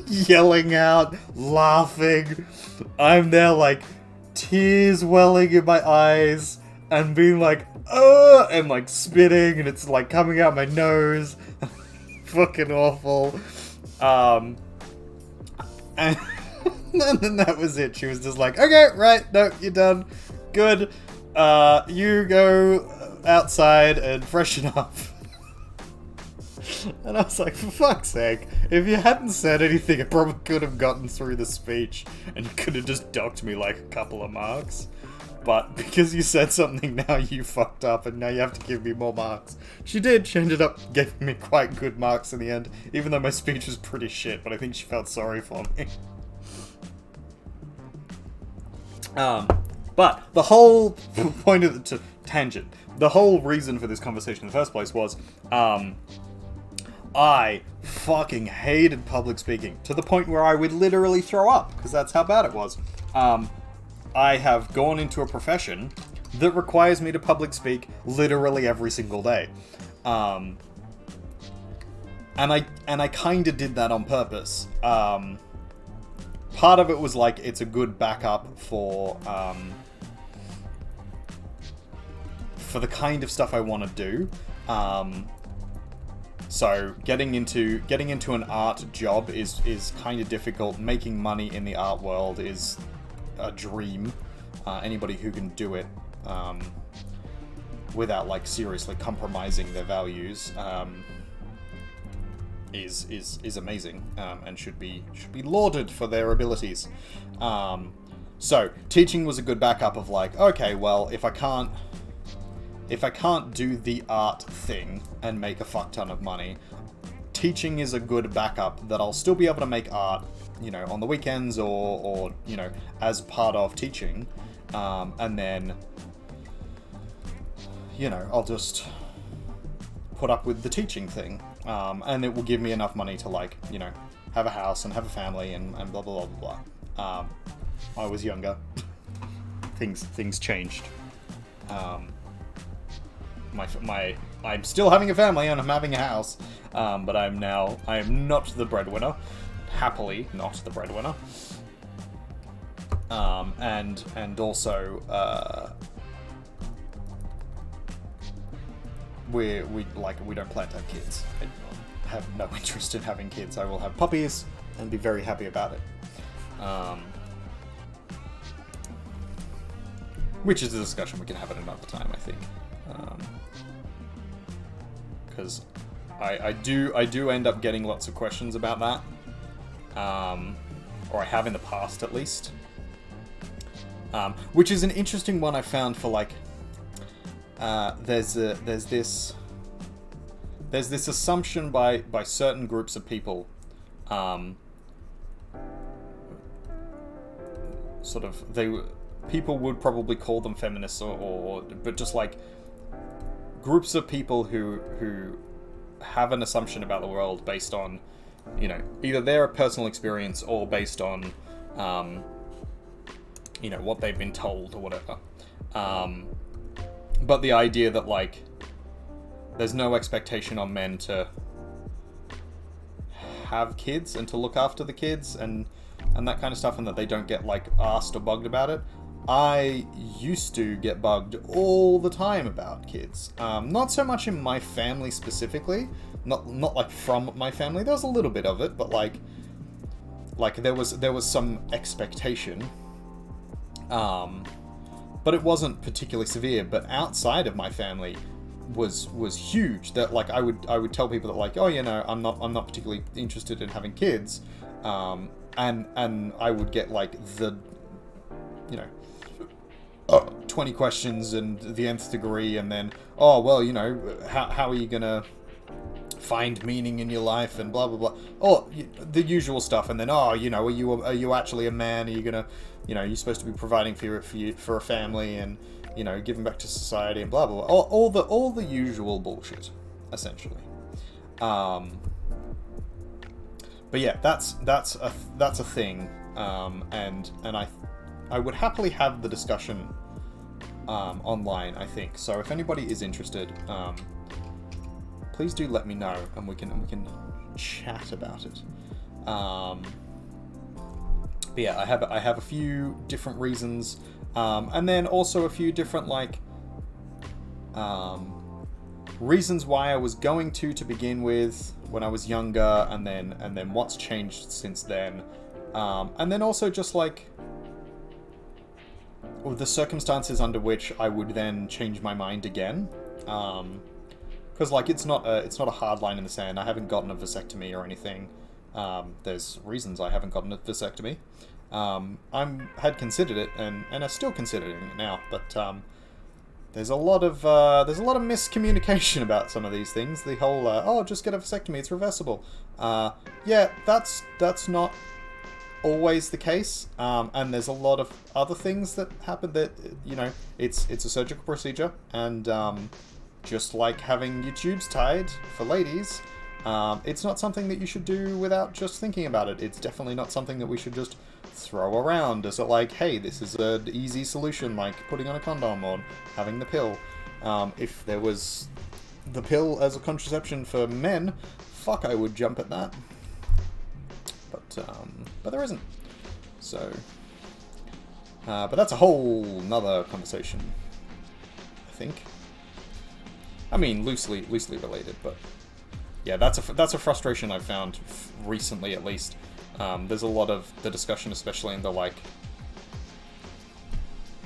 Yelling out, laughing. I'm there like, tears welling in my eyes, and being like, oh! And like spitting, and it's like coming out my nose. Fucking awful. And then that was it. She was just like, okay, right, no, you're done. Good. You go outside and freshen up. And I was like, for fuck's sake, if you hadn't said anything, I probably could have gotten through the speech, and you could have just docked me like a couple of marks. But because you said something, now you fucked up, and now you have to give me more marks. She did. She ended up giving me quite good marks in the end, even though my speech was pretty shit, but I think she felt sorry for me. But the whole point of the tangent, the whole reason for this conversation in the first place was, I fucking hated public speaking to the point where I would literally throw up because that's how bad it was. I have gone into a profession that requires me to public speak literally every single day. And I kind of did that on purpose. Part of it was like it's a good backup for the kind of stuff I want to do. So getting into an art job is kind of difficult. Making money in the art world is a dream. Anybody who can do it without like seriously compromising their values is amazing and should be lauded for their abilities. So teaching was a good backup of like, okay, well, if I can't do the art thing and make a fuck ton of money, teaching is a good backup that I'll still be able to make art, on the weekends or as part of teaching. And then, I'll just put up with the teaching thing. And it will give me enough money to have a house and have a family and blah, blah, blah, blah, blah. I was younger. Things changed. I'm still having a family and I'm having a house, but I am not the breadwinner. Happily not the breadwinner. And also, we don't plan to have kids. I have no interest in having kids. I will have puppies and be very happy about it. Which is a discussion we can have at another time, I think. Because I do end up getting lots of questions about that, or I have in the past at least, which is an interesting one I found for there's this assumption by certain groups of people, people would probably call them feminists but just like groups of people who have an assumption about the world based on, either their personal experience or based on, what they've been told or whatever. But the idea that, there's no expectation on men to have kids and to look after the kids and that kind of stuff, and that they don't get, asked or bugged about it. I used to get bugged all the time about kids. Not so much in my family specifically, not from my family. There was a little bit of it, but there was some expectation. But it wasn't particularly severe. But outside of my family was huge. That I would tell people that I'm not particularly interested in having kids, and I would get 20 questions and the nth degree, and then, how are you gonna find meaning in your life and blah blah blah, the usual stuff, and then are you actually a man? Are you gonna, you're supposed to be providing for a family and giving back to society and blah blah blah, all the usual bullshit, essentially. But yeah, that's a thing, and I would happily have the discussion online, I think. So if anybody is interested, please do let me know, and we can chat about it. But yeah, I have a few different reasons, and then also a few different reasons why I was going to begin with when I was younger, and then what's changed since then, and then also just the circumstances under which I would then change my mind again, because it's not a hard line in the sand. I haven't gotten a vasectomy or anything. There's reasons I haven't gotten a vasectomy. I had considered it, and I'm still considering it now, but there's a lot of miscommunication about some of these things. The whole just get a vasectomy, it's reversible. Yeah, that's not always the case, and there's a lot of other things that happen that it's a surgical procedure, and just like having your tubes tied for ladies, It's not something that you should do without just thinking about it. It's definitely not something that we should just throw around as a like, hey, this is an easy solution, like putting on a condom or having the pill. If there was the pill as a contraception for men, fuck, I would jump at that. But there isn't. So, but that's a whole nother conversation, I think. I mean, loosely related, but yeah, that's a frustration I've found recently, at least. There's a lot of the discussion, especially in the like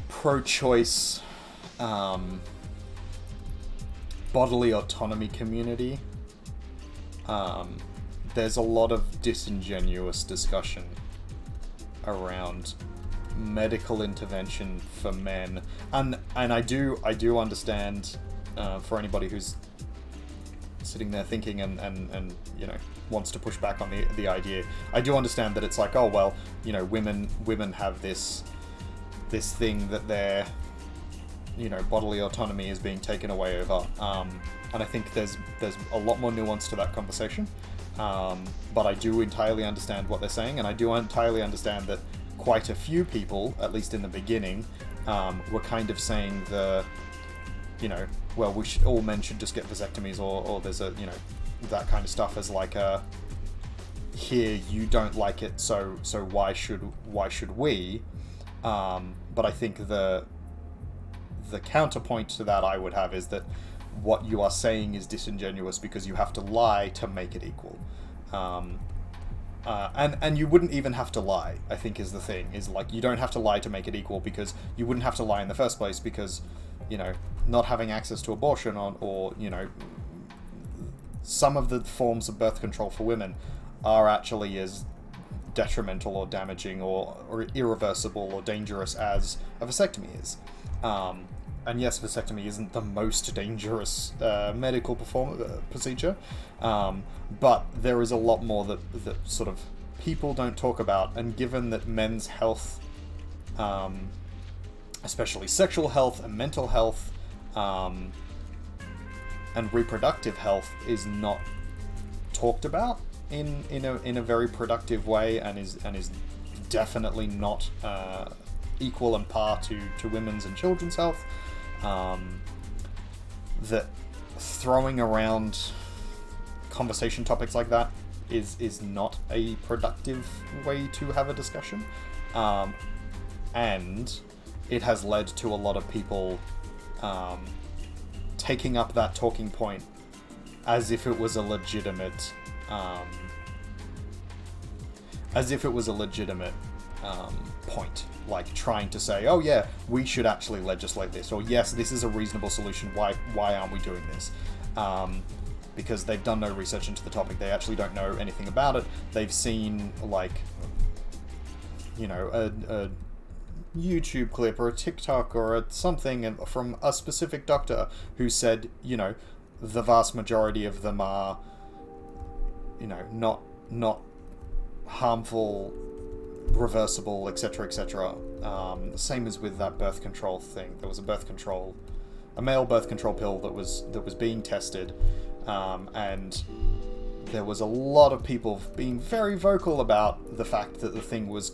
pro-choice bodily autonomy community. There's a lot of disingenuous discussion around medical intervention for men, and I do understand for anybody who's sitting there thinking and you know wants to push back on the idea. I do understand that it's like, oh well, you know, women have this thing that their, you know, bodily autonomy is being taken away over, and I think there's a lot more nuance to that conversation. But I do entirely understand what they're saying, and I do entirely understand that quite a few people, at least in the beginning, were kind of saying you know, well, all men should just get vasectomies, or there's a, you know, that kind of stuff as like a, here, you don't like it, so why should we? But I think the counterpoint to that I would have is that what you are saying is disingenuous because you have to lie to make it equal. And you wouldn't even have to lie, I think, is the thing. Is like, you don't have to lie to make it equal, because you wouldn't have to lie in the first place, because, you know, not having access to abortion or you know, some of the forms of birth control for women are actually as detrimental or damaging or irreversible or dangerous as a vasectomy is. And yes, vasectomy isn't the most dangerous medical procedure, but there is a lot more that sort of people don't talk about. And given that men's health, especially sexual health and mental health, and reproductive health is not talked about in a very productive way, and is definitely not equal and par to women's and children's health. That throwing around conversation topics like that is not a productive way to have a discussion, and it has led to a lot of people taking up that talking point as if it was a legitimate point, like trying to say, oh yeah, we should actually legislate this, or yes, this is a reasonable solution, why aren't we doing this? Because they've done no research into the topic, they actually don't know anything about it. They've seen, like, you know, a YouTube clip or a TikTok or something from a specific doctor who said, you know, the vast majority of them are, you know, not harmful, reversible, etc., etc. Same as with that birth control thing. There was a male birth control pill that was being tested, and there was a lot of people being very vocal about the fact that the thing was,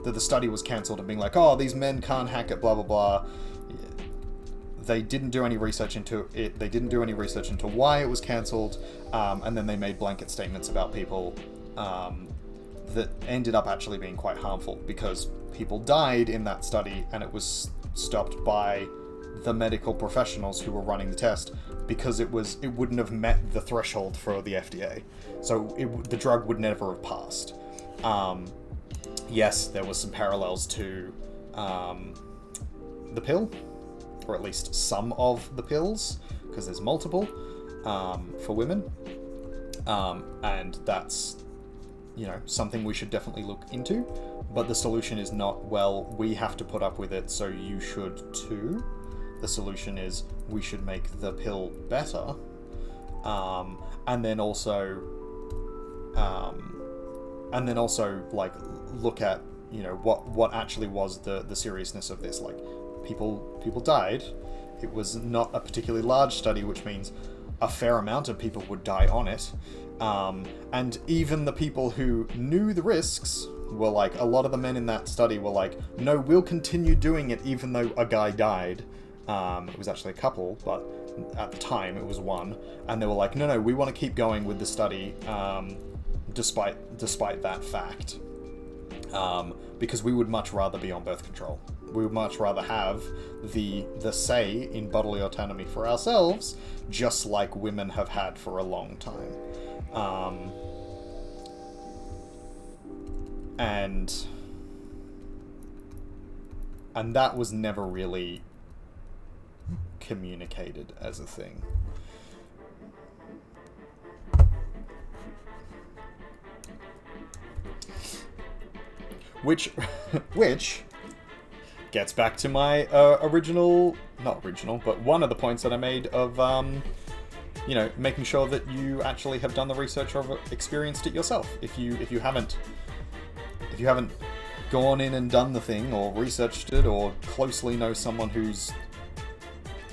that the study was cancelled, and being like, oh, these men can't hack it, blah blah blah. They didn't do any research into it. They didn't do any research into why it was cancelled, and then they made blanket statements about people that ended up actually being quite harmful, because people died in that study, and it was stopped by the medical professionals who were running the test, because it wouldn't have met the threshold for the FDA, so the drug would never have passed. Yes, there was some parallels to the pill, or at least some of the pills, because there's multiple for women, and that's, you know, something we should definitely look into. But the solution is not, well, we have to put up with it, so you should too. The solution is, we should make the pill better, and then also like look at, you know, what actually was the seriousness of this. Like, people died. It was not a particularly large study, which means a fair amount of people would die on it. And even the people who knew the risks were like, a lot of the men in that study were like, no, we'll continue doing it even though a guy died. It was actually a couple, but at the time it was one. And they were like, no, we want to keep going with the study despite that fact. Because we would much rather be on birth control. We would much rather have the say in bodily autonomy for ourselves, just like women have had for a long time. And that was never really communicated as a thing. Which gets back to my not original, but one of the points that I made of, making sure that you actually have done the research or experienced it yourself. If you haven't gone in and done the thing, or researched it, or closely know someone who's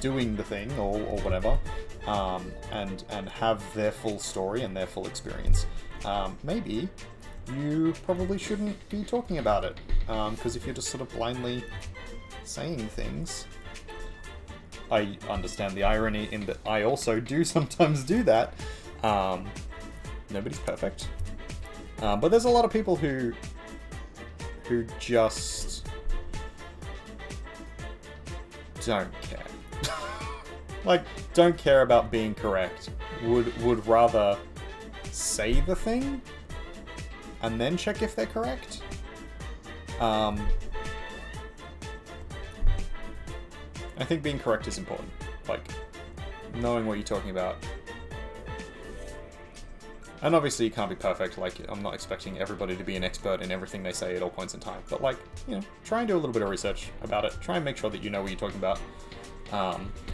doing the thing, or whatever, and have their full story and their full experience, maybe you probably shouldn't be talking about it, because if you're just sort of blindly saying things, I understand the irony in that I also do sometimes do that. Nobody's perfect, but there's a lot of people who just don't care. Like, don't care about being correct. Would rather say the thing and then check if they're correct. I think being correct is important. Like, knowing what you're talking about. And obviously you can't be perfect. Like, I'm not expecting everybody to be an expert in everything they say at all points in time. But, like, try and do a little bit of research about it. Try and make sure that you know what you're talking about.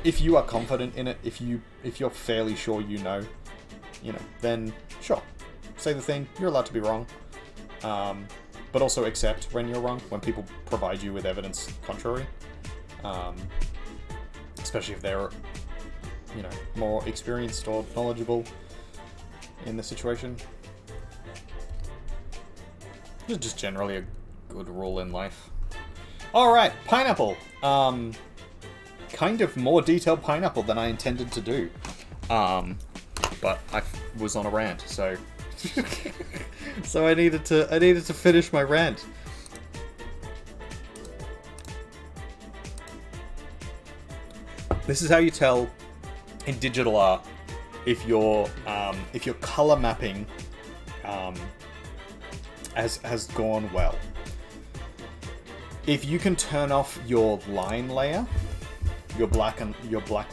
If you are confident in it, if you're fairly sure then sure. Say the thing, you're allowed to be wrong. But also accept when you're wrong, when people provide you with evidence contrary. Especially if they're, more experienced or knowledgeable in the situation. Just generally a good rule in life. Alright, pineapple. Kind of more detailed pineapple than I intended to do. But I was on a rant, so... so I needed to finish my rant. This is how you tell in digital art if your color mapping has gone well. If you can turn off your line layer, your black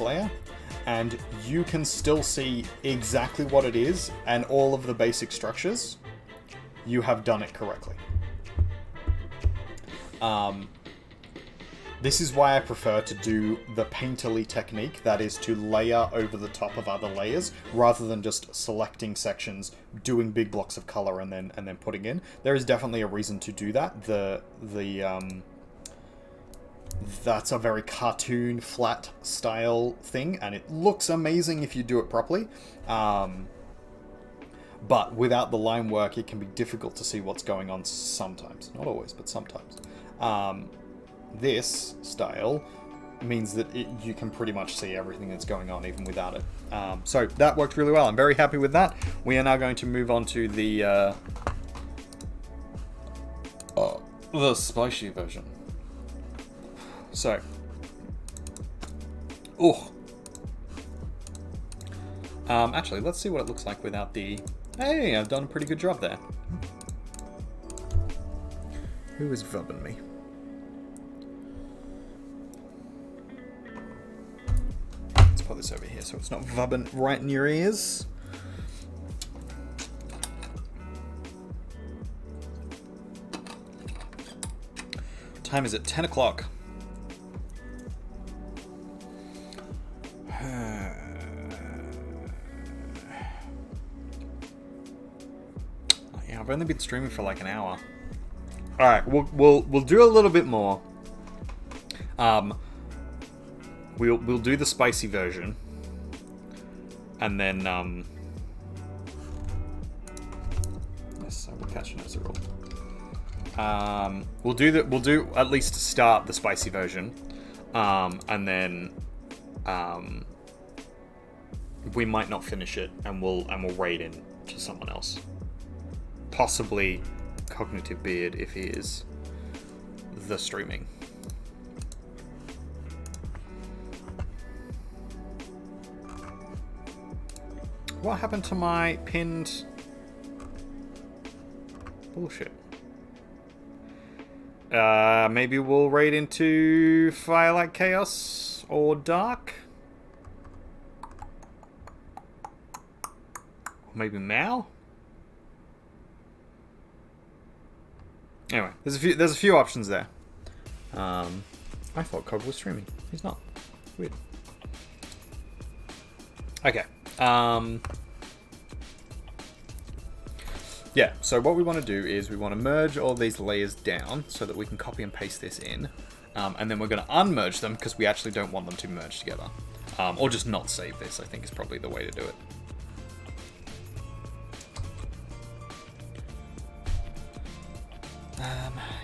layer, and you can still see exactly what it is and all of the basic structures, you have done it correctly. This is why I prefer to do the painterly technique, that is to layer over the top of other layers, rather than just selecting sections, doing big blocks of color and then putting in. There is definitely a reason to do that. That's a very cartoon, flat style thing, and it looks amazing if you do it properly. But without the line work, it can be difficult to see what's going on sometimes. Not always, but sometimes. This style means that you can pretty much see everything that's going on even without it. So that worked really well. I'm very happy with that. We are now going to move on to the spicy version. So, actually, let's see what it looks like without the... Hey, I've done a pretty good job there. Who is vubbing me? Let's put this over here so it's not vubbing right in your ears. Time is at 10 o'clock. Yeah, I've only been streaming for like an hour. All right, we'll do a little bit more. We'll do the spicy version. And then, yes, so we'll catch it as a rule. We'll do at least start the spicy version, and then we might not finish it, and we'll raid in to someone else, possibly Cognitive Beard if he is the streaming. What happened to my pinned bullshit? Maybe we'll raid into Firelight Chaos or Dark? Maybe Mal? Anyway, there's a few options there. I thought Cog was streaming. He's not. Weird. Okay. Yeah, so what we want to do is we want to merge all these layers down so that we can copy and paste this in. And then we're going to unmerge them because we actually don't want them to merge together. Or just not save this, I think is probably the way to do it.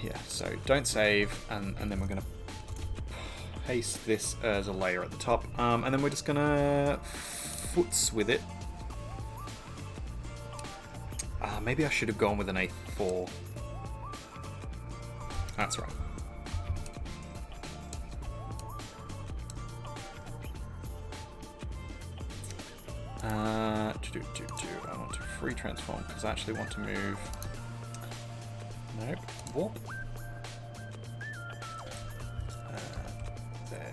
Yeah, so don't save, and then we're going to paste this as a layer at the top. And then we're just going to foots with it. Maybe I should have gone with an A4. That's right. I want to free transform because I actually want to move. Nope. Warp. There.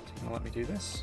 It's gonna let me do this.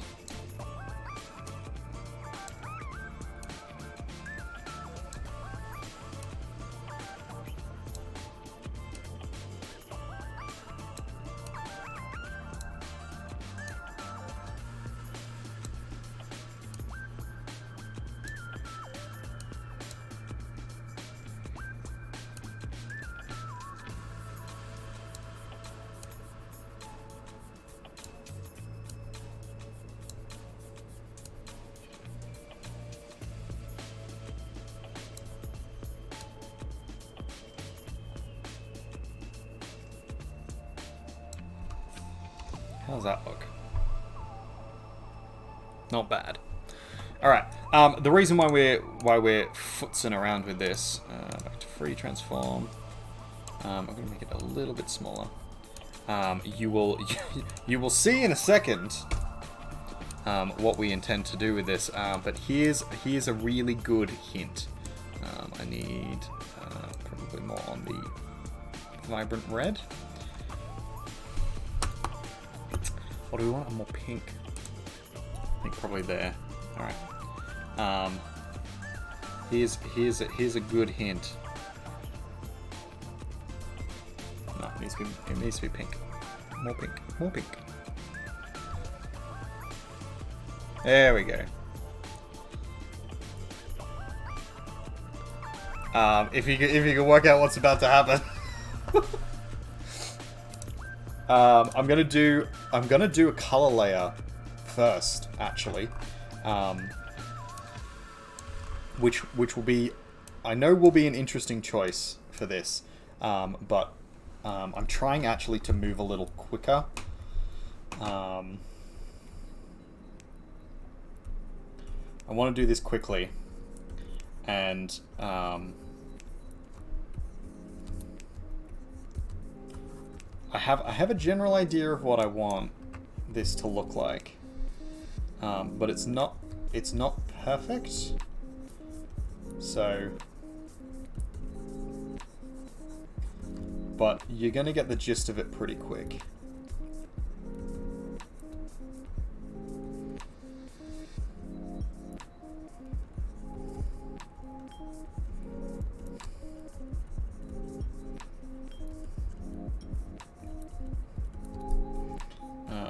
How's that look? Not bad. All right. The reason why we're footsing around with this, back to free transform. I'm going to make it a little bit smaller. You will see in a second what we intend to do with this. But here's a really good hint. I need probably more on the vibrant red. Or do we want a more pink? I think probably there. All right. Here's a good hint. No, it needs to be pink. More pink. More pink. There we go. If you can work out what's about to happen. I'm gonna do a color layer first, actually, which will be, I know will be an interesting choice for this, but I'm trying actually to move a little quicker. I want to do this quickly, and I have a general idea of what I want this to look like, but it's not perfect. So, but you're gonna get the gist of it pretty quick.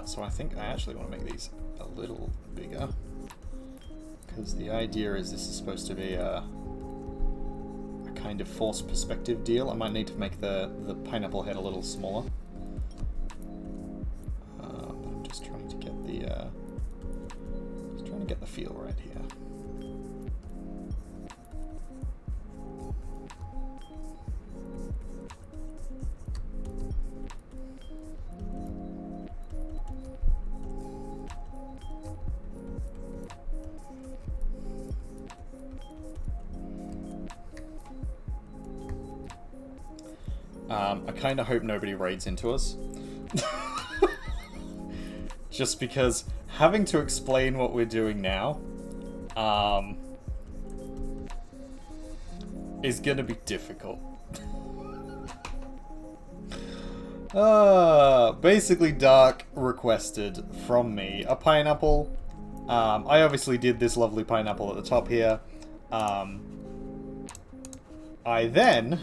So I think I actually want to make these a little bigger, because the idea is this is supposed to be a kind of forced perspective deal. I might need to make the pineapple head a little smaller. get the feel right here. I kind of hope nobody raids into us. Just because having to explain what we're doing now is going to be difficult. Basically, Dark requested from me a pineapple. I obviously did this lovely pineapple at the top here. I then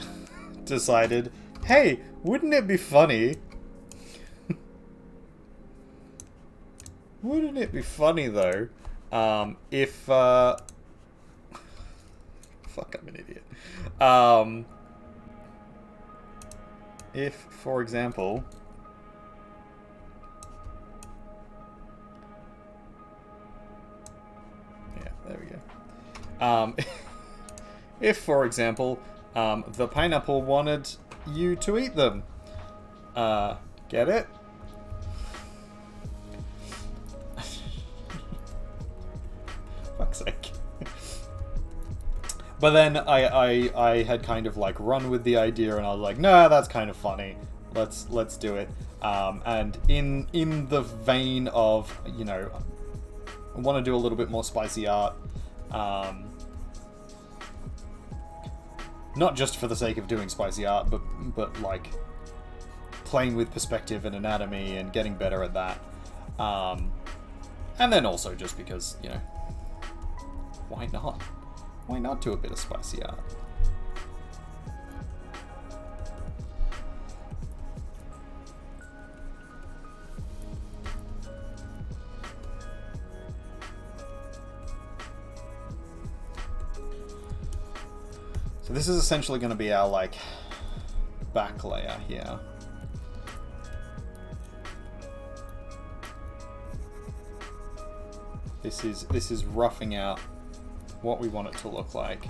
decided, hey, wouldn't it be funny? Wouldn't it be funny though, if fuck, I'm an idiot. If, for example, yeah, there we go. If, for example, the pineapple wanted you to eat them. Get it? Fuck's sake. But then I had kind of like run with the idea, and I was like, no, that's kind of funny. Let's do it. And in the vein of, you know, I want to do a little bit more spicy art. Not just for the sake of doing spicy art, but like playing with perspective and anatomy and getting better at that. And then also just because, you know, why not? Why not do a bit of spicy art? So this is essentially going to be our, like, back layer here. This is roughing out what we want it to look like.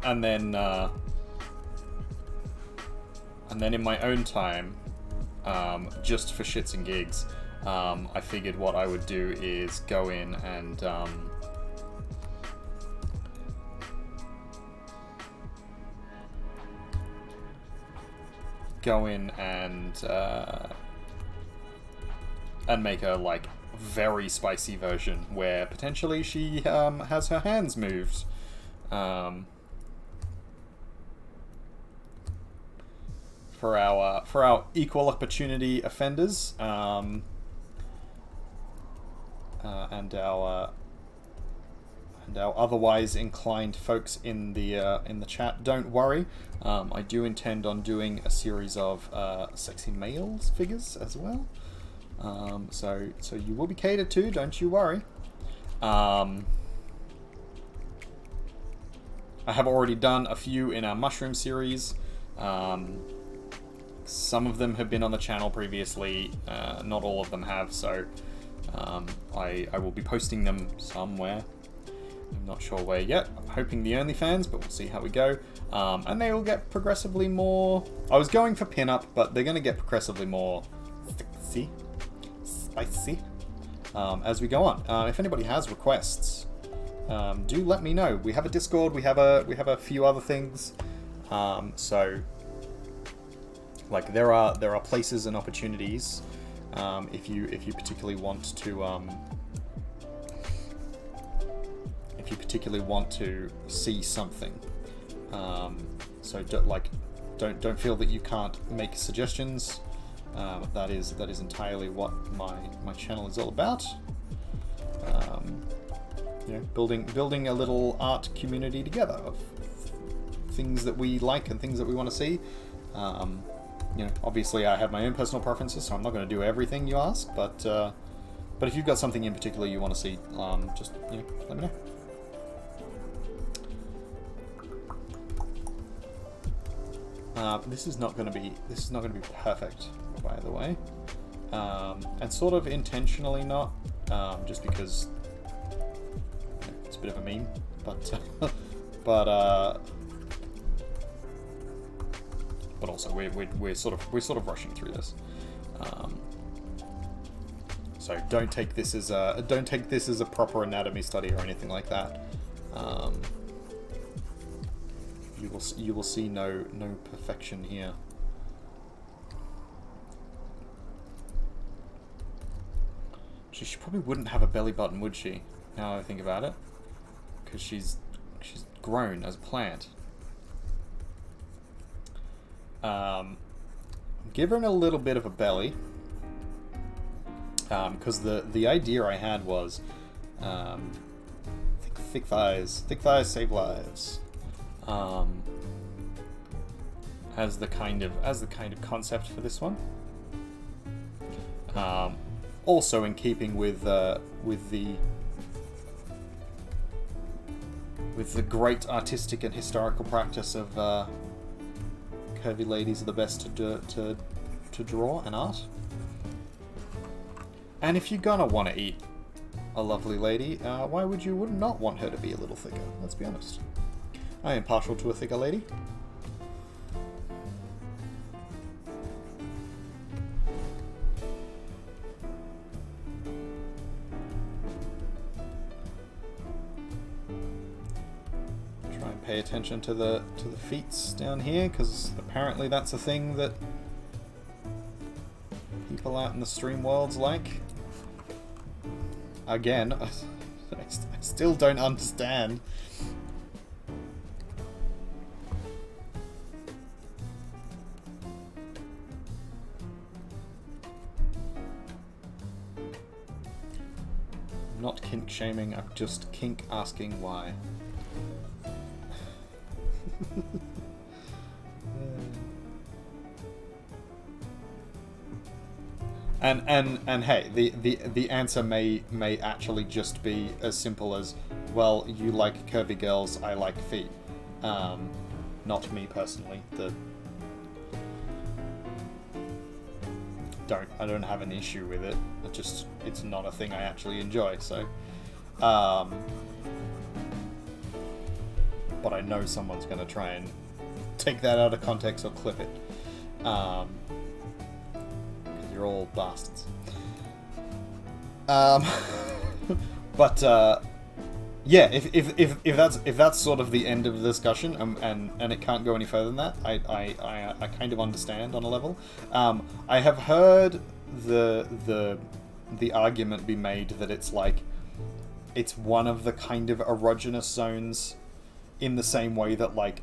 And then in my own time, just for shits and gigs, I figured what I would do is go in and make a like very spicy version where potentially she has her hands moved. For our equal opportunity offenders, and our otherwise inclined folks in the chat, don't worry. I do intend on doing a series of sexy males figures as well. So you will be catered to, don't you worry. I have already done a few in our mushroom series. Some of them have been on the channel previously, not all of them have, so I will be posting them somewhere. I'm not sure where yet. I'm hoping the OnlyFans, but we'll see how we go. And they will get progressively more... I was going for pinup, but they're going to get progressively more spicy as we go on. If anybody has requests, do let me know. We have a Discord, we have a few other things, so like there are places and opportunities if you particularly want to see something. So don't feel that you can't make suggestions. That is entirely what my channel is all about. you know, building a little art community together of things that we like and things that we want to see. You know, obviously I have my own personal preferences, so I'm not going to do everything you ask, but if you've got something in particular you want to see, just, you know, let me know. This is not going to be perfect, by the way, and sort of intentionally not, just because, you know, it's a bit of a meme, but also we're sort of rushing through this, so don't take this as a proper anatomy study or anything like that. You will see no perfection here. She probably wouldn't have a belly button, would she? Now I think about it, because she's grown as a plant. Give her a little bit of a belly, because the idea I had was thick thighs save lives. As the kind of concept for this one. Also in keeping with the great artistic and historical practice of curvy ladies are the best to draw and art. And if you're gonna want to eat a lovely lady, why would you not want her to be a little thicker? Let's be honest. I am partial to a thicker lady. Try and pay attention to the feets down here, because apparently that's a thing that people out in the stream worlds like. Again, I still don't understand. Not kink shaming, I'm just kink asking why. And hey, the answer may actually just be as simple as, well, you like curvy girls, I like feet. Not me personally. I don't have an issue with it. It's not a thing I actually enjoy. So, but I know someone's gonna try and take that out of context or clip it, because you're all bastards. But yeah, if that's sort of the end of the discussion, and it can't go any further than that, I kind of understand on a level. I have heard the argument be made that it's like, it's one of the kind of erogenous zones, in the same way that like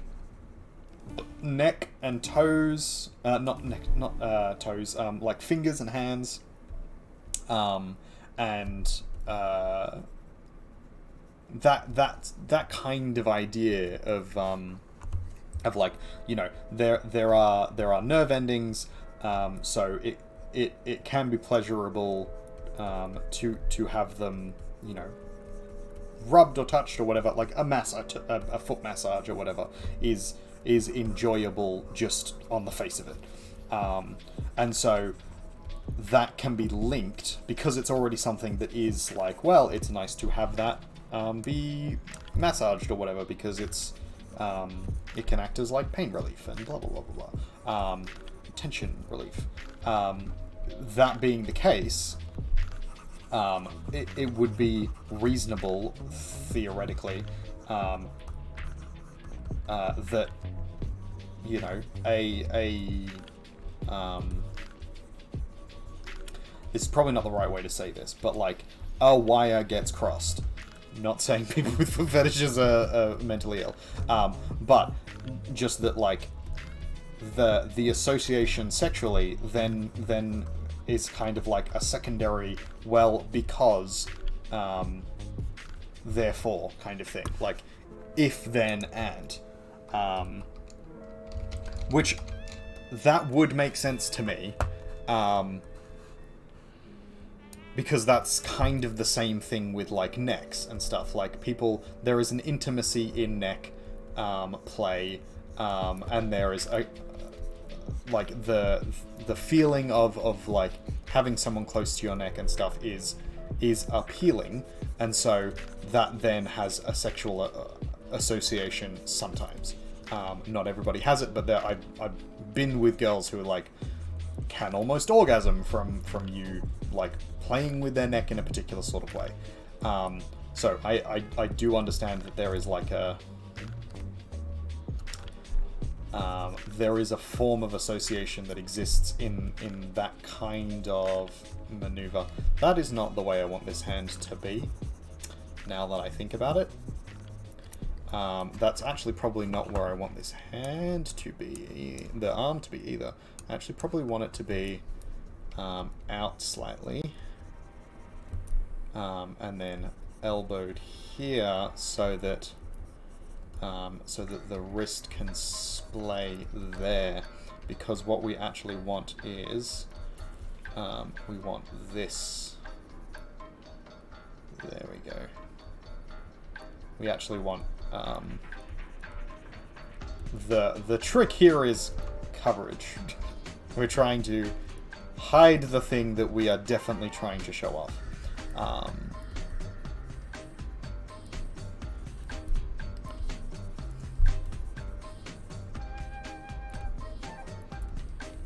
neck and toes, toes, like fingers and hands, and that kind of idea of like, you know, there are nerve endings, so it can be pleasurable to have them, you know, rubbed or touched or whatever, like a foot massage or whatever is enjoyable just on the face of it, and so that can be linked, because it's already something that is like, well, it's nice to have that be massaged or whatever, because it's it can act as like pain relief and blah blah blah blah blah, tension relief. That being the case, it would be reasonable, theoretically, that, you know, this is probably not the right way to say this, but like, a wire gets crossed. Not saying people with foot fetishes are mentally ill, but just that, like, the association sexually then is kind of like a secondary, well, because therefore kind of thing. Like, if, then, and. Which, that would make sense to me. Because that's kind of the same thing with, like, necks and stuff. Like, there is an intimacy in neck play, and there is like the feeling of like having someone close to your neck and stuff is appealing, and so that then has a sexual association sometimes. Not everybody has it, but I've been with girls who are like can almost orgasm from you like playing with their neck in a particular sort of way. So I do understand that there is like there is a form of association that exists in that kind of maneuver. That is not the way I want this hand to be, now that I think about it. That's actually probably not where I want this hand to be, the arm to be either. I actually probably want it to be out slightly, and then elbowed here so that the wrist can splay there, because what we actually want is we want this. There we go. We actually want the trick here is coverage. We're trying to hide the thing that we are definitely trying to show off.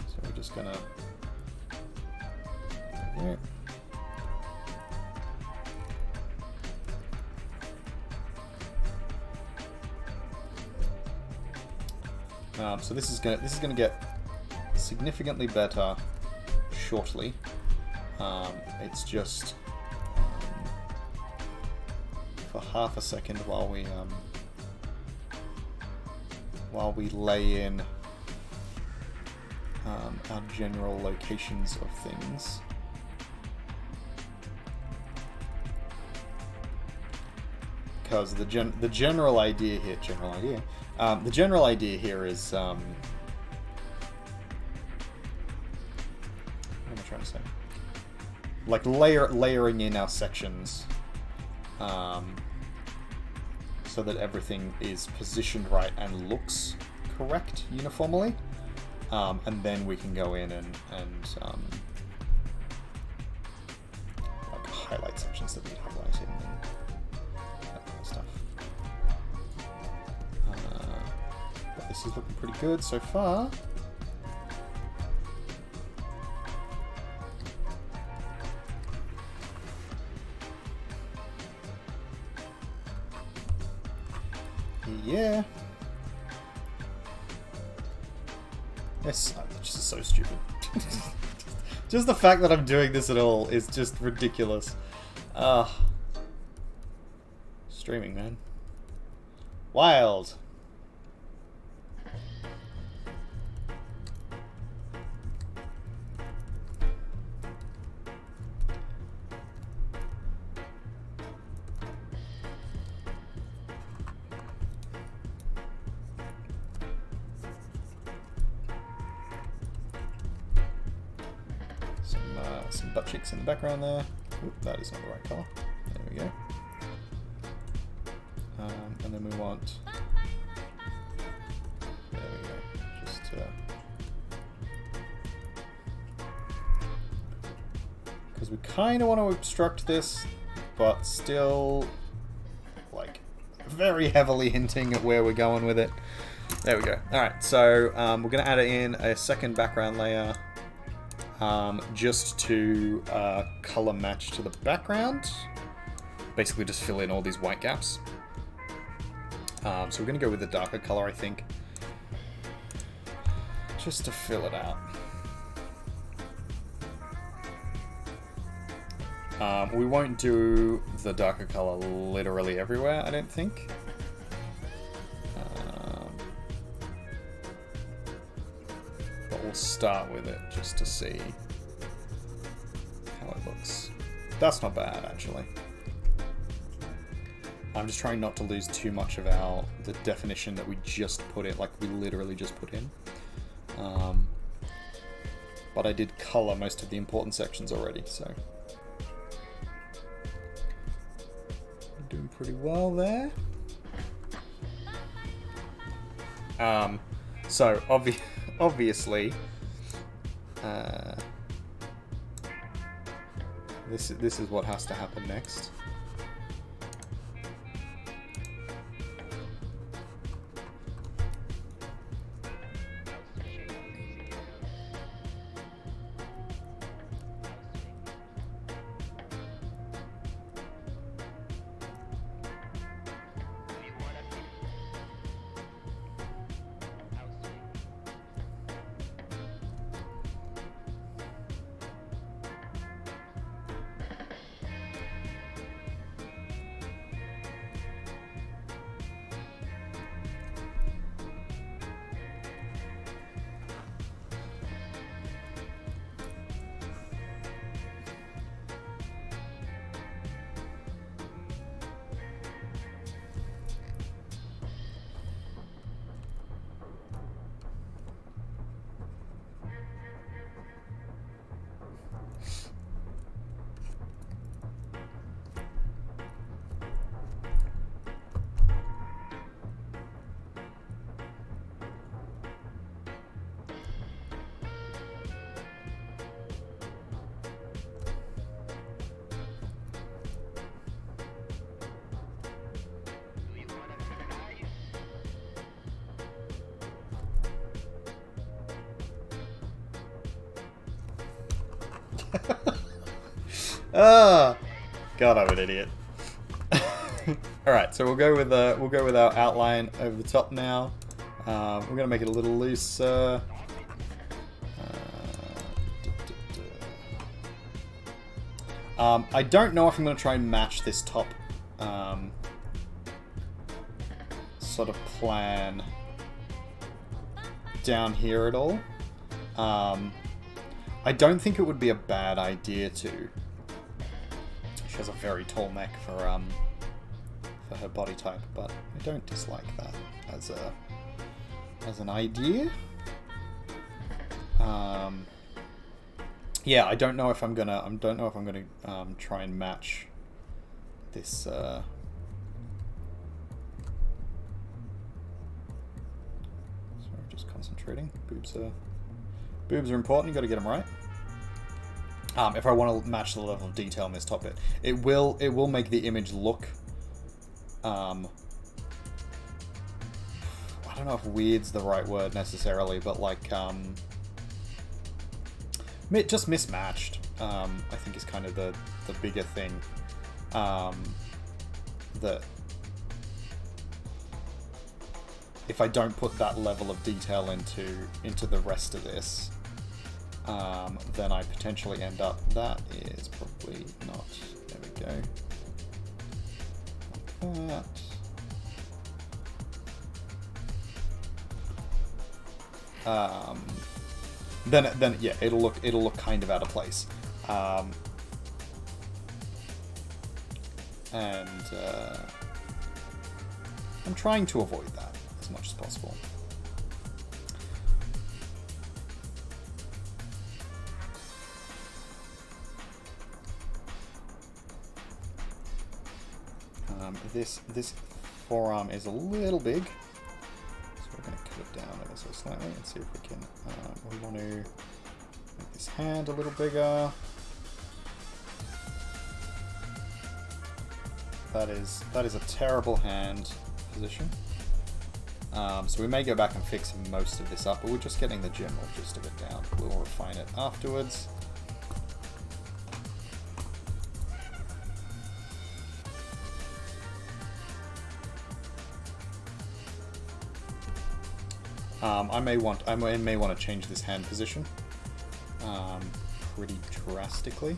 So we're just gonna... There. So this is gonna get significantly better shortly. It's just for half a second while we lay in our general locations of things. Because the general idea here is what am I trying to say? Like layering in our sections, so that everything is positioned right and looks correct uniformly, and then we can go in and like highlight sections that need highlighting and that kind of stuff. But this is looking pretty good so far. Yeah. This is so stupid. Just the fact that I'm doing this at all is just ridiculous. Streaming, man. Wild. Some butt cheeks in the background there. Oop, that is not the right colour. There we go. And then we want... There we go. Just... because we kind of want to obstruct this, but still, like, very heavily hinting at where we're going with it. There we go. Alright, so we're going to add in a second background layer. Just to color match to the background. Basically just fill in all these white gaps. So we're going to go with the darker color, I think. Just to fill it out. We won't do the darker color literally everywhere, I don't think. We'll start with it just to see how it looks. That's not bad, actually. I'm just trying not to lose too much of the definition that we just put in, like we literally just put in. But I did color most of the important sections already, so I'm doing pretty well there. So obviously, this is what has to happen next. Ah, God, I'm an idiot. All right, so we'll go with our outline over the top now. We're gonna make it a little looser. I don't know if I'm gonna try and match this top sort of plan down here at all. I don't think it would be a bad idea to. She has a very tall neck for her body type, but I don't dislike that as an idea. Yeah, I don't know if I'm gonna try and match this. Sorry, just concentrating. Boobs are important. You got to get them right. If I want to match the level of detail in this top bit, it will make the image look. I don't know if weird's the right word necessarily, but like just mismatched. I think is kind of the bigger thing. That if I don't put that level of detail into the rest of this, then I potentially end up. That is probably not. There we go. Like that. Then yeah, it'll look kind of out of place. And I'm trying to avoid that as much as possible. This forearm is a little big, so we're going to cut it down ever so slightly and see if we can. We want to make this hand a little bigger. That is a terrible hand position. So we may go back and fix most of this up, but we're just getting the general gist of it down. We'll refine it afterwards. I may want to change this hand position pretty drastically.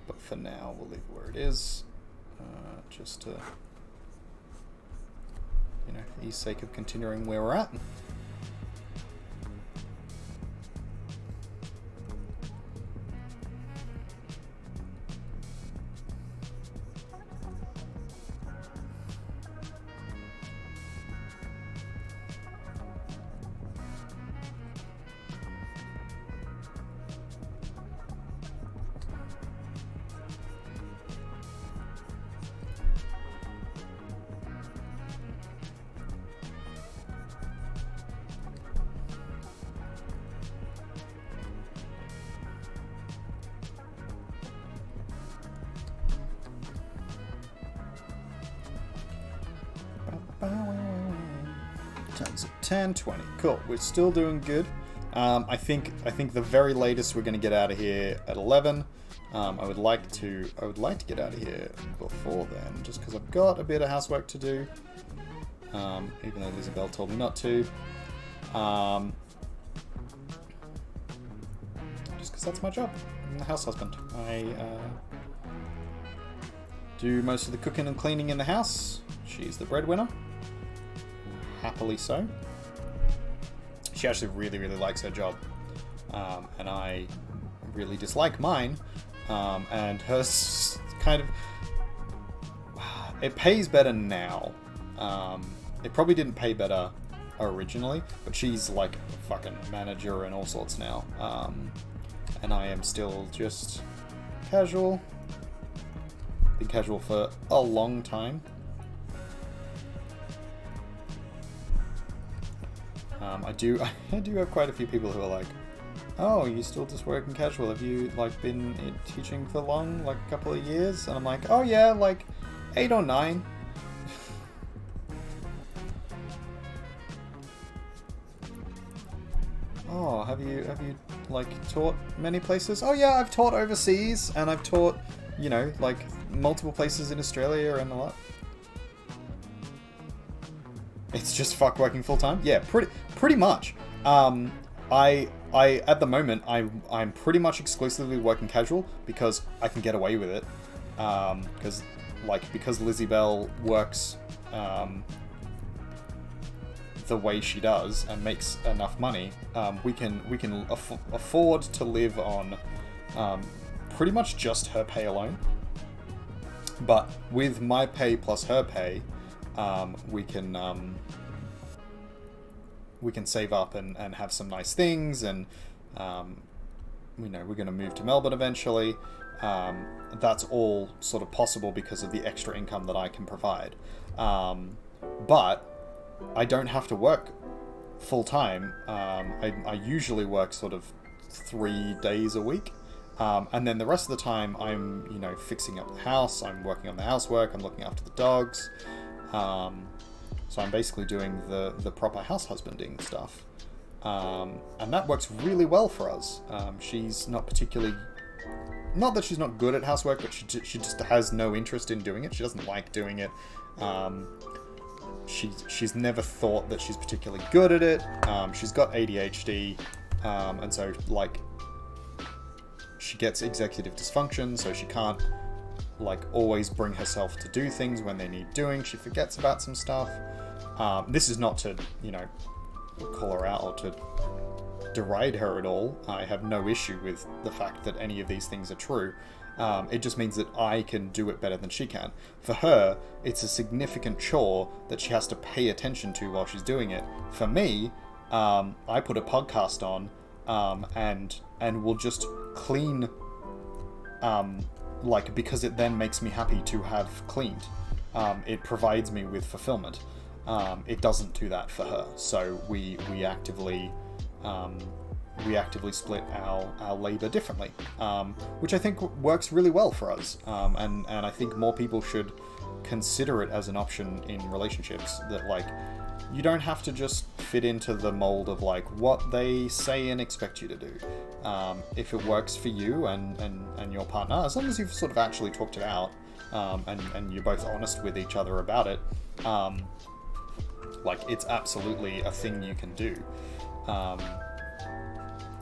But for now, we'll leave it where it is, just to, for the sake of continuing where we're at. Turns at 10, 20. Cool. We're still doing good. I think the very latest we're going to get out of here at 11. I would like to get out of here before then, just because I've got a bit of housework to do. Even though Lizzie told me not to. Just because that's my job. I'm the house husband. I do most of the cooking and cleaning in the house. She's the breadwinner. Happily so. She actually really, really likes her job. And I really dislike mine. And hers kind of... It pays better now. It probably didn't pay better originally, but she's like a fucking manager and all sorts now. And I am still just casual. Been casual for a long time. I do have quite a few people who are like, oh, you still just working casual? Have you like been teaching for long, like a couple of years? And I'm like, oh yeah, like 8 or 9. Oh, have you like taught many places? Oh yeah, I've taught overseas, and I've taught, you know, like multiple places in Australia and a lot. It's just fuck working full time. Yeah, pretty much. I at the moment I'm pretty much exclusively working casual because I can get away with it. Because Lizzie Bell works the way she does and makes enough money, we can afford to live on pretty much just her pay alone. But with my pay plus her pay, we can save up and have some nice things, and you know, we're going to move to Melbourne eventually. That's all sort of possible because of the extra income that I can provide. But I don't have to work full time. I usually work sort of 3 days a week. And then the rest of the time I'm, you know, fixing up the house, I'm working on the housework, I'm looking after the dogs. So I'm basically doing the proper house husbanding stuff. And that works really well for us. She's not particularly... Not that she's not good at housework, but she just has no interest in doing it. She doesn't like doing it. She's never thought that she's particularly good at it. She's got ADHD, and so, like, she gets executive dysfunction, so she can't, like, always bring herself to do things when they need doing. She forgets about some stuff. This is not to, you know, call her out or to deride her at all. I have no issue with the fact that any of these things are true. It just means that I can do it better than she can. For her, it's a significant chore that she has to pay attention to while she's doing it. For me, I put a podcast on, and will just clean, like, because it then makes me happy to have cleaned. It provides me with fulfillment. It doesn't do that for her. So we actively split our labor differently, which I think works really well for us. And I think more people should consider it as an option in relationships, that, like, you don't have to just fit into the mold of, like, what they say and expect you to do. If it works for you and your partner, as long as you've sort of actually talked it out, and you're both honest with each other about it, like, it's absolutely a thing you can do.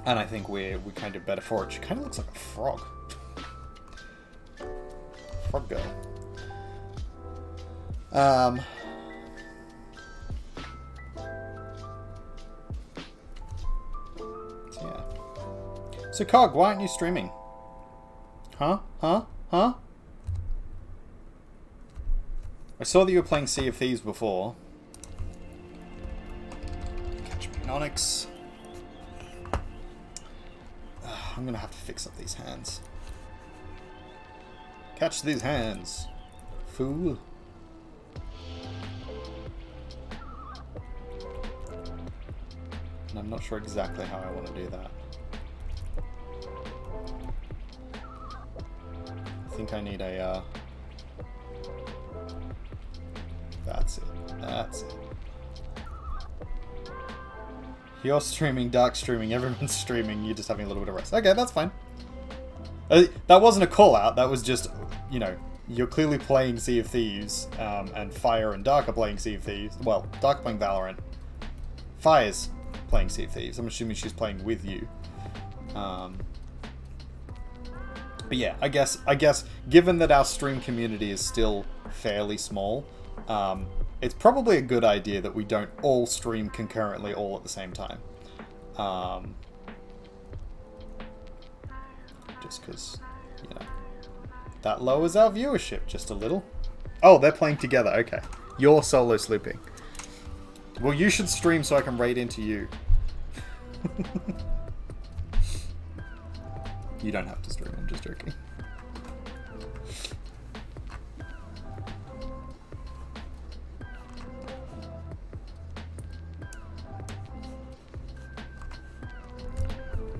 And I think we're kind of better for it. She kind of looks like a frog. Frog girl. Yeah. So, Cog, why aren't you streaming? Huh? I saw that you were playing Sea of Thieves before. Catch me in Onyx. I'm gonna have to fix up these hands. Catch these hands, fool. And I'm not sure exactly how I want to do that. I think I need a That's it. That's it. You're streaming, Dark streaming, everyone's streaming, you're just having a little bit of rest. Okay, that's fine. That wasn't a call out, that was just, you know, you're clearly playing Sea of Thieves, and Fire and Dark are playing Sea of Thieves. Well, Dark playing Valorant. Fire's playing Sea of Thieves. I'm assuming she's playing with you. But yeah, I guess, given that our stream community is still fairly small, it's probably a good idea that we don't all stream concurrently all at the same time. Just because, you know, that lowers our viewership just a little. Oh, they're playing together. Okay. You're solo sleeping. Well, you should stream so I can raid into you. You don't have to stream, I'm just joking.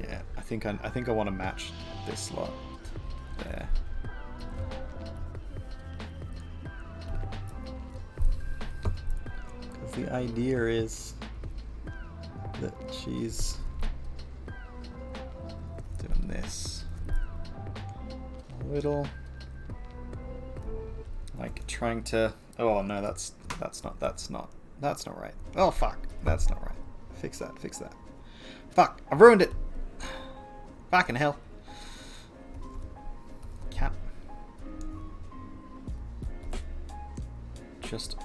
Yeah, I think I want to match this lot there. Because the idea is that she's doing this a little, like trying to. Oh no, that's not right. Oh fuck, that's not right. Fix that. Fuck, I ruined it. Fucking hell. Cat. Just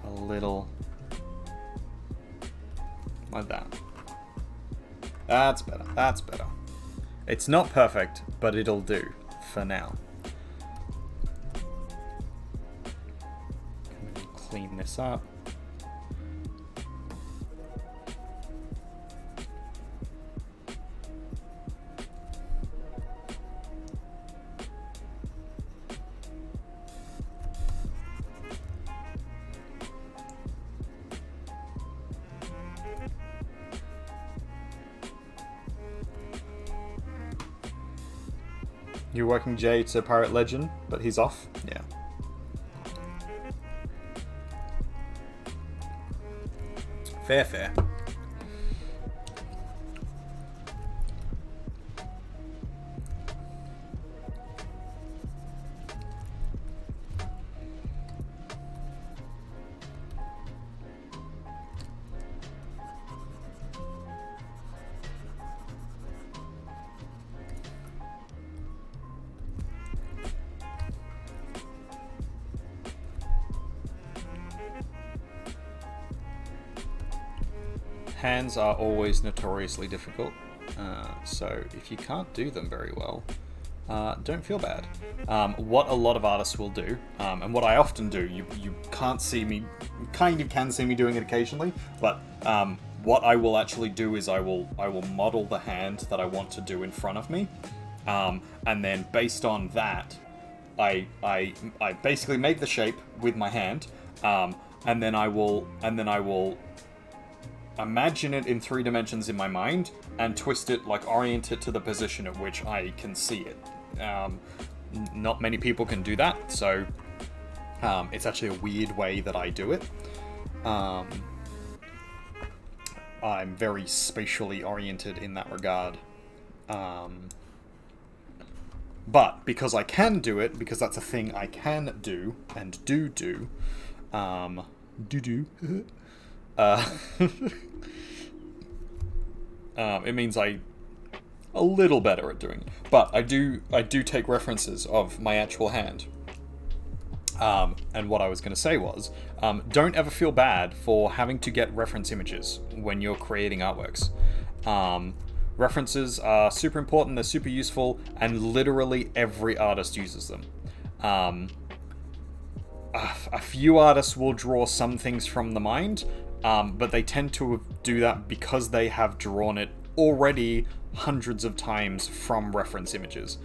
a little like that. That's better. That's better. It's not perfect, but it'll do for now. Clean this up. You're working Jay to Pirate Legend, but he's off? Yeah. Fair. Hands are always notoriously difficult, so if you can't do them very well, don't feel bad. What a lot of artists will do, and what I often do, you can't see me, kind of can see me doing it occasionally, but what I will actually do is I will model the hand that I want to do in front of me, and then based on that, I basically make the shape with my hand, and then I will imagine it in 3 dimensions in my mind and twist it, like orient it to the position at which I can see it. Not many people can do that, so it's actually a weird way that I do it. I'm very spatially oriented in that regard. But because I can do it, because that's a thing I can do and do, it means I'm a little better at doing it. But I do take references of my actual hand. And what I was going to say was, don't ever feel bad for having to get reference images when you're creating artworks. References are super important, they're super useful, and literally every artist uses them. A few artists will draw some things from the mind, but they tend to do that because they have drawn it already hundreds of times from reference images,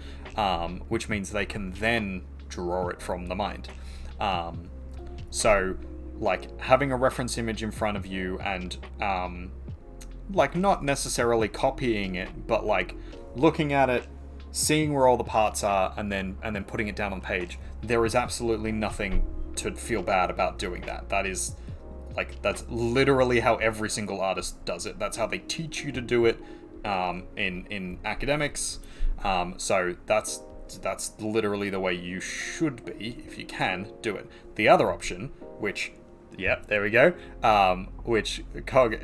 which means they can then draw it from the mind. So, like, having a reference image in front of you and, like, not necessarily copying it, but, like, looking at it, seeing where all the parts are, and then putting it down on the page. There is absolutely nothing to feel bad about doing that. That is, like, that's literally how every single artist does it. That's how they teach you to do it in academics. So that's literally the way you should be, if you can do it. The other option, which, yep, there we go, which Cog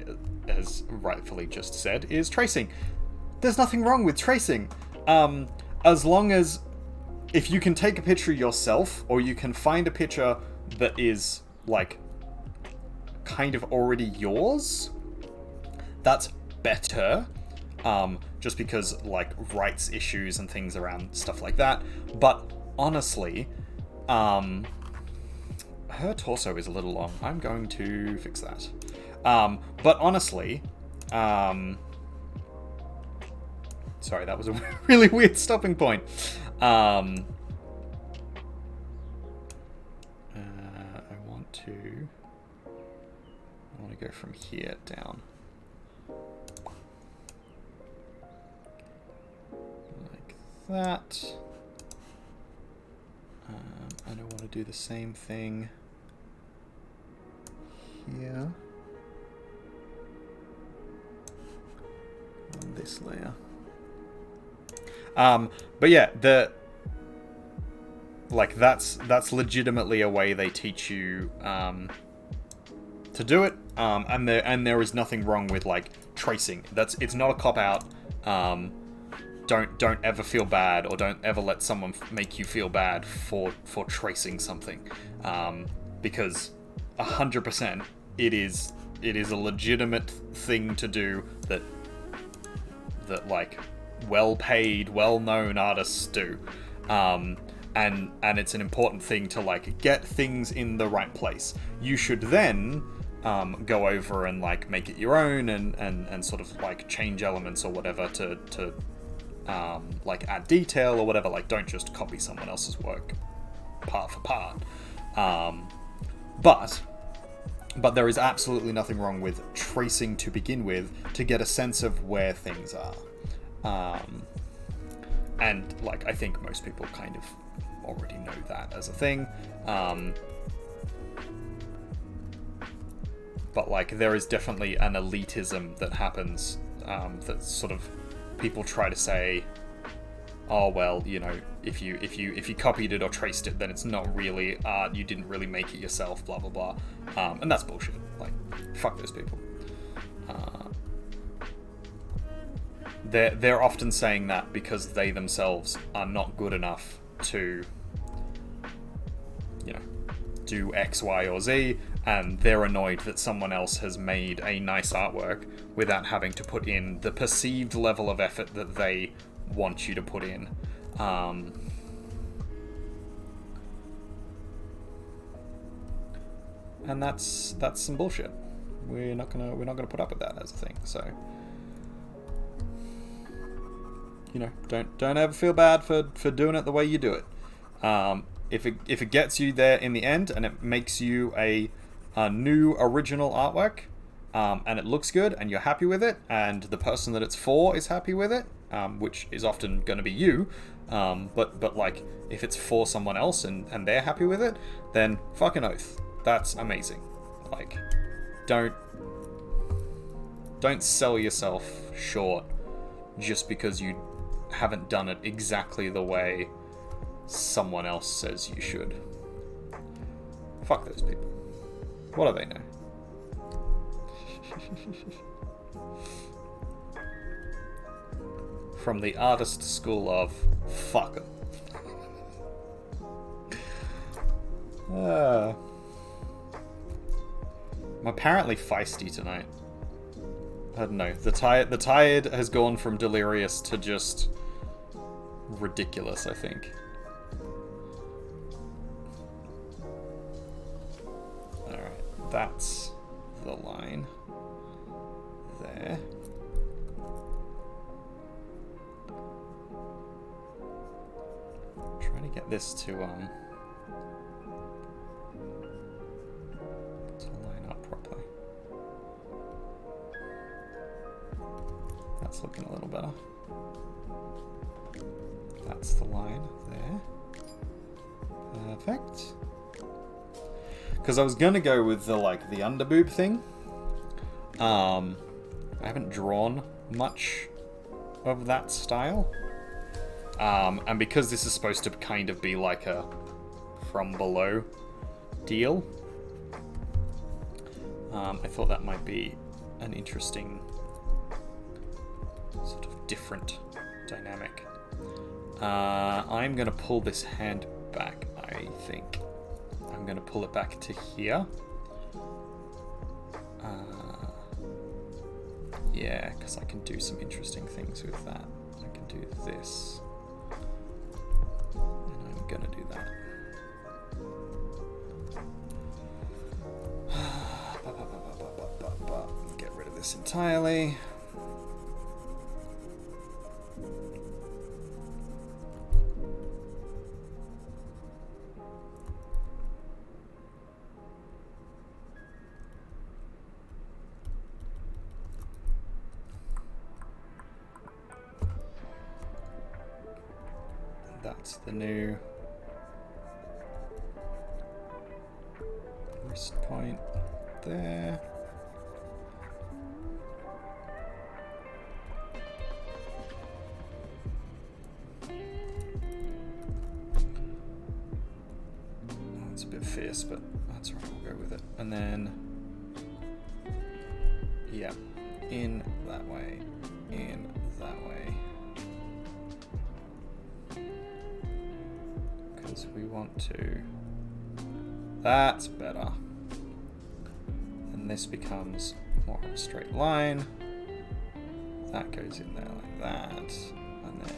has rightfully just said, is tracing. There's nothing wrong with tracing. As long as, if you can take a picture yourself, or you can find a picture that is, like, kind of already yours, that's better. Just because, like, rights issues and things around stuff like that. But honestly, her torso is a little long. I'm going to fix that. But honestly, sorry, that was a really weird stopping point. I want to go from here down. Like that. And I want to do the same thing here on this layer. But yeah, that's legitimately a way they teach you to do it. And there is nothing wrong with, like, tracing. It's not a cop out. Don't ever feel bad, or don't ever let someone make you feel bad for tracing something, because 100% it is a legitimate thing to do that like well-paid, well-known artists do, and it's an important thing to, like, get things in the right place. You should then go over and, like, make it your own and sort of, like, change elements or whatever to like, add detail or whatever. Like, don't just copy someone else's work part for part. But there is absolutely nothing wrong with tracing to begin with, to get a sense of where things are. And, like, I think most people kind of already know that as a thing. But, like, there is definitely an elitism that happens, that sort of people try to say, oh, well, you know, if you copied it or traced it, then it's not really art, you didn't really make it yourself, blah blah blah. And that's bullshit. Like, fuck those people. They're often saying that because they themselves are not good enough to, you know, do X, Y, or Z, and they're annoyed that someone else has made a nice artwork without having to put in the perceived level of effort that they want you to put in. And that's some bullshit. We're not gonna put up with that as a thing. So, you know, don't ever feel bad for doing it the way you do it. If it gets you there in the end, and it makes you a new original artwork, and it looks good, and you're happy with it, and the person that it's for is happy with it, which is often going to be you, but like, if it's for someone else and they're happy with it, then fucking oath, that's amazing. Like, don't sell yourself short just because you haven't done it exactly the way someone else says you should. Fuck those people. What do they know? From the artist school of fuck 'em. I'm apparently feisty tonight. I don't know. The tired has gone from delirious to just ridiculous, I think. Alright, that's the line there. Trying to get this to line up properly. That's looking a little better. That's the line there. Perfect. Because I was gonna go with the underboob thing. I haven't drawn much of that style. And because this is supposed to kind of be like a from below deal, I thought that might be an interesting sort of different dynamic. I'm gonna pull this hand back, I think. I'm gonna pull it back to here. Yeah, because I can do some interesting things with that. I can do this. And I'm gonna do that. Get rid of this entirely. That's the new wrist point there. It's a bit fierce, but that's right, we'll go with it. And then, yeah, in that way, in that way. Because we want to, that's better. And this becomes more of a straight line. That goes in there like that. And then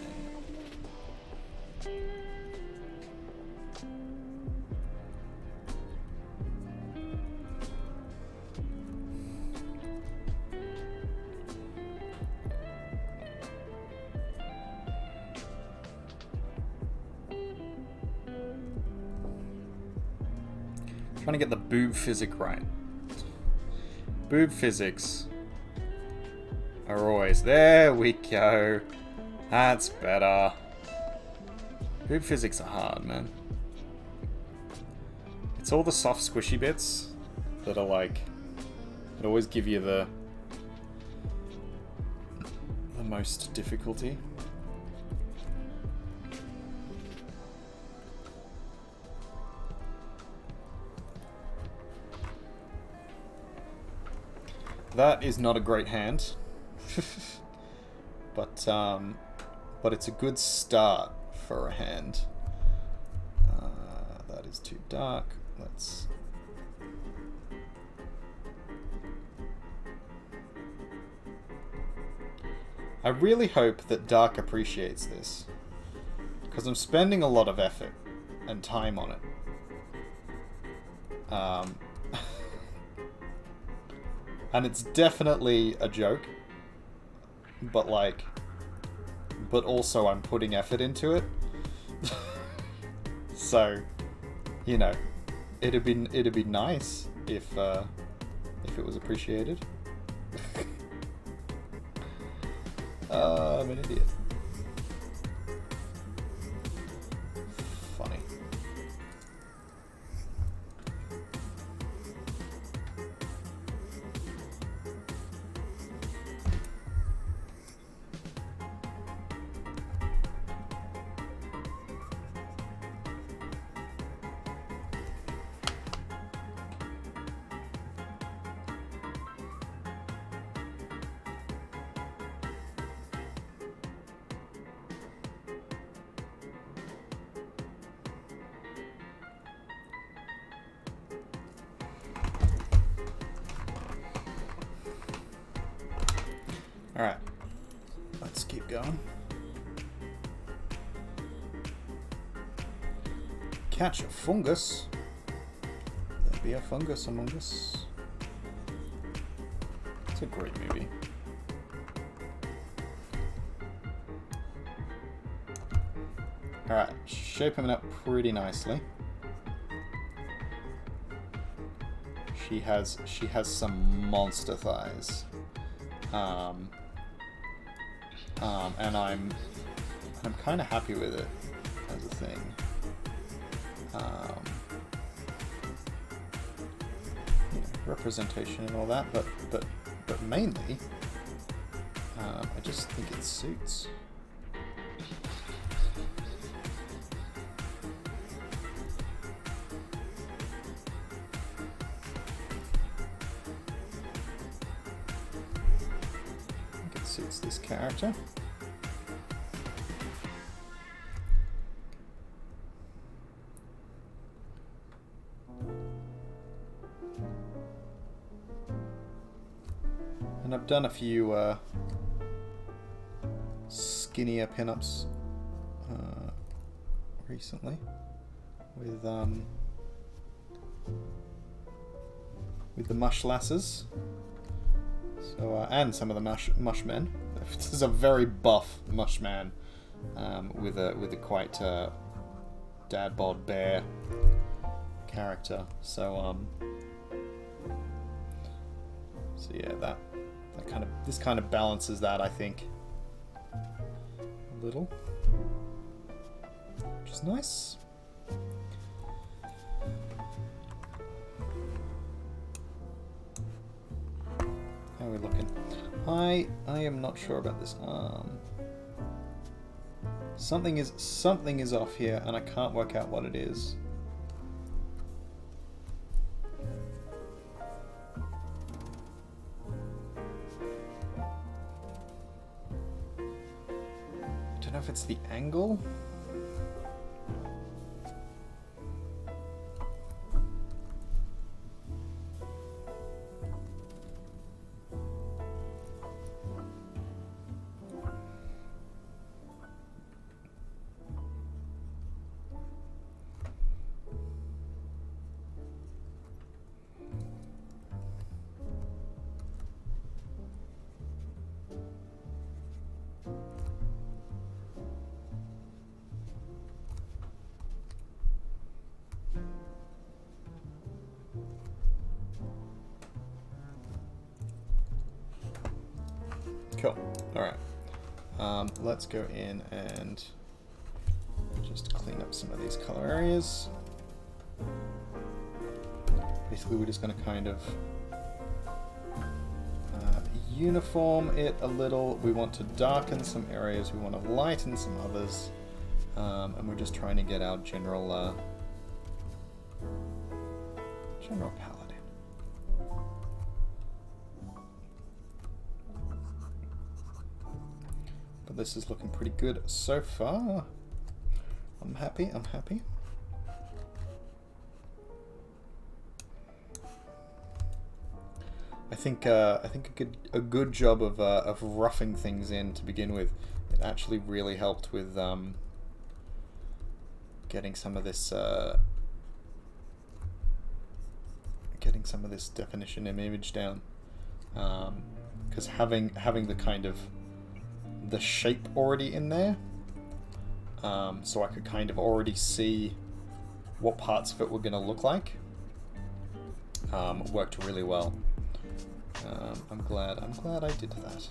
trying to get the boob physics right. Boob physics are always... There we go. That's better. Boob physics are hard, man. It's all the soft squishy bits that are like... that always give you the most difficulty. That is not a great hand, but it's a good start for a hand. That is too dark. Let's. I really hope that Dark appreciates this, because I'm spending a lot of effort and time on it. And it's definitely a joke, but also I'm putting effort into it. So, you know, it'd be nice if it was appreciated. I'm an idiot. Funny. Alright, let's keep going. Catch a fungus. There be a fungus among us. It's a great movie. Alright, shaping it up pretty nicely. She has some monster thighs. And I'm kind of happy with it as a thing. representation and all that, but mainly, I just think it suits. I think it suits this character. And I've done a few skinnier pinups recently with the mush lasses. So and some of the mush men. This is a very buff mush man with a quite dad bod bear character. So yeah, this kind of balances that, I think, a little, which is nice. How are we looking? I am not sure about this arm. Something is off here, and I can't work out what it is. I don't know if it's the angle. Cool. Alright. Let's go in and just clean up some of these color areas. Basically, we're just going to kind of uniform it a little. We want to darken some areas, we want to lighten some others, and we're just trying to get our general palette. But this is looking pretty good so far. I'm happy. I think a good job of roughing things in to begin with. It actually really helped with getting some of this definition and image down. Because having the kind of the shape already in there, so I could kind of already see what parts of it were going to look like, worked really well. I'm glad I did that.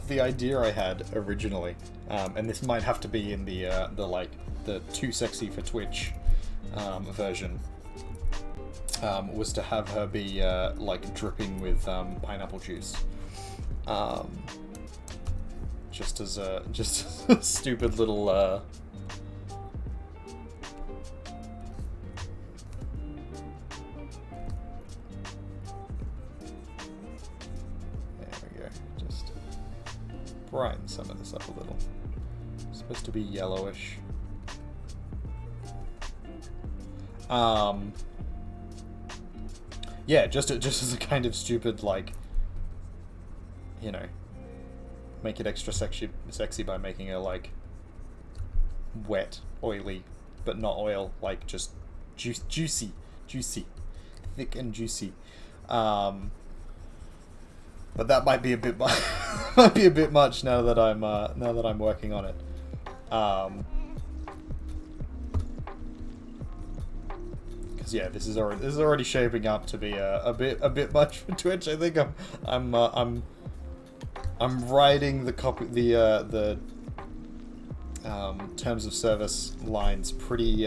The idea I had originally, and this might have to be in the too sexy for Twitch version, was to have her be like dripping with pineapple juice, just as a stupid little. Brighten some of this up a little. supposed to be yellowish. Yeah, just as a kind of stupid, like, you know, make it extra sexy by making her, like, wet, oily, but not oil, like, just juicy, thick and juicy. But that might be a bit much now that I'm working on it. Because yeah, this is already shaping up to be a bit much for Twitch. I think I'm riding the terms of service lines pretty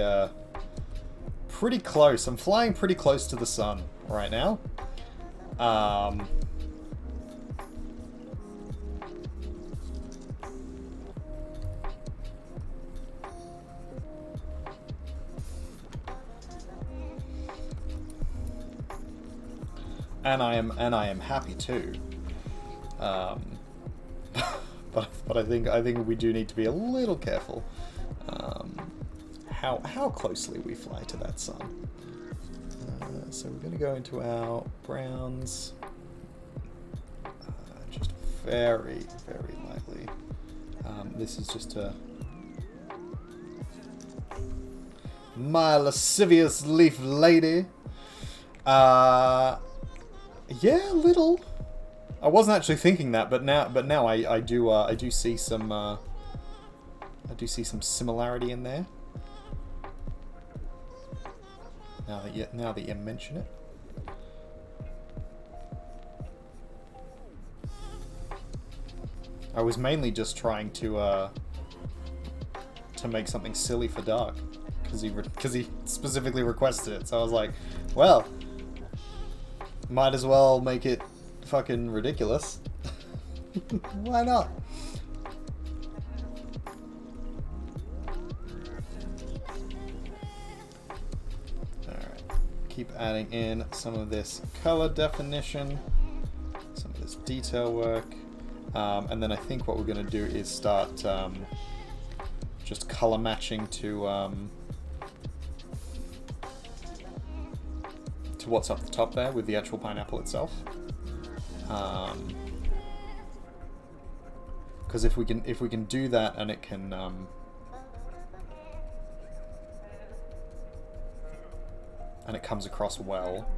close. I'm flying pretty close to the sun right now. And I am happy too. But I think we do need to be a little careful how closely we fly to that sun. So we're going to go into our browns, just very, very lightly. This is just my lascivious leaf lady. Yeah, a little. I wasn't actually thinking that, but now I do see some similarity in there. Now that you mention it. I was mainly just trying to make something silly for Dark, because he specifically requested it. So I was like, well, might as well make it fucking ridiculous. Why not? Alright. Keep adding in some of this color definition, some of this detail work, and then I think what we're going to do is start just color matching to what's up the top there with the actual pineapple itself. Because if we can do that and it can and it comes across well,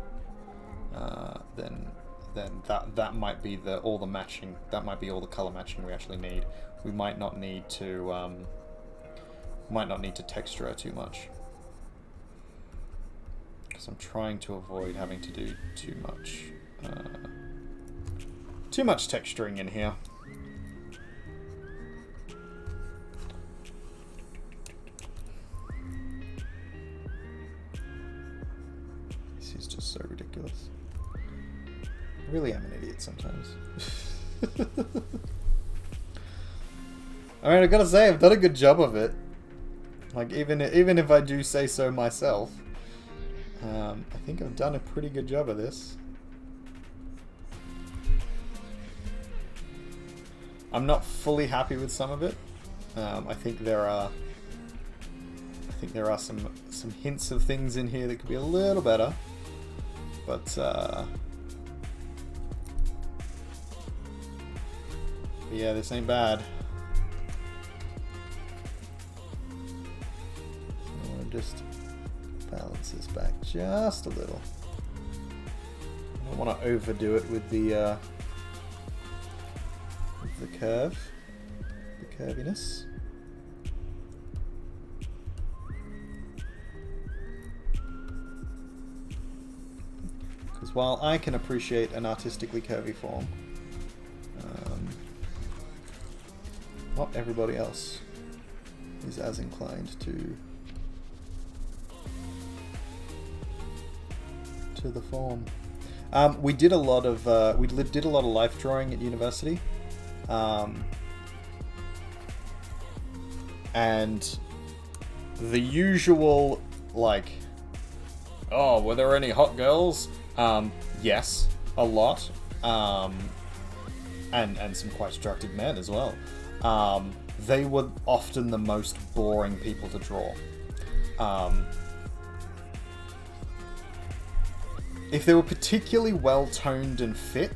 then that might be all the matching. That might be all the color matching we actually need. We might not need to texture her too much, because I'm trying to avoid having to do too much texturing in here. This is just so ridiculous. I really am an idiot sometimes. I mean, I gotta say, I've done a good job of it. Like, even if I do say so myself, I think I've done a pretty good job of this. I'm not fully happy with some of it. I think there are some hints of things in here that could be a little better, but yeah, this ain't bad. I want to just balance this back just a little. I don't want to overdo it with the curve, the curviness. Because while I can appreciate an artistically curvy form, not everybody else is as inclined to the form. We did a lot of life drawing at university, and the usual, like, oh, were there any hot girls? Yes, a lot. and some quite attractive men as well. They were often the most boring people to draw. If they were particularly well-toned and fit,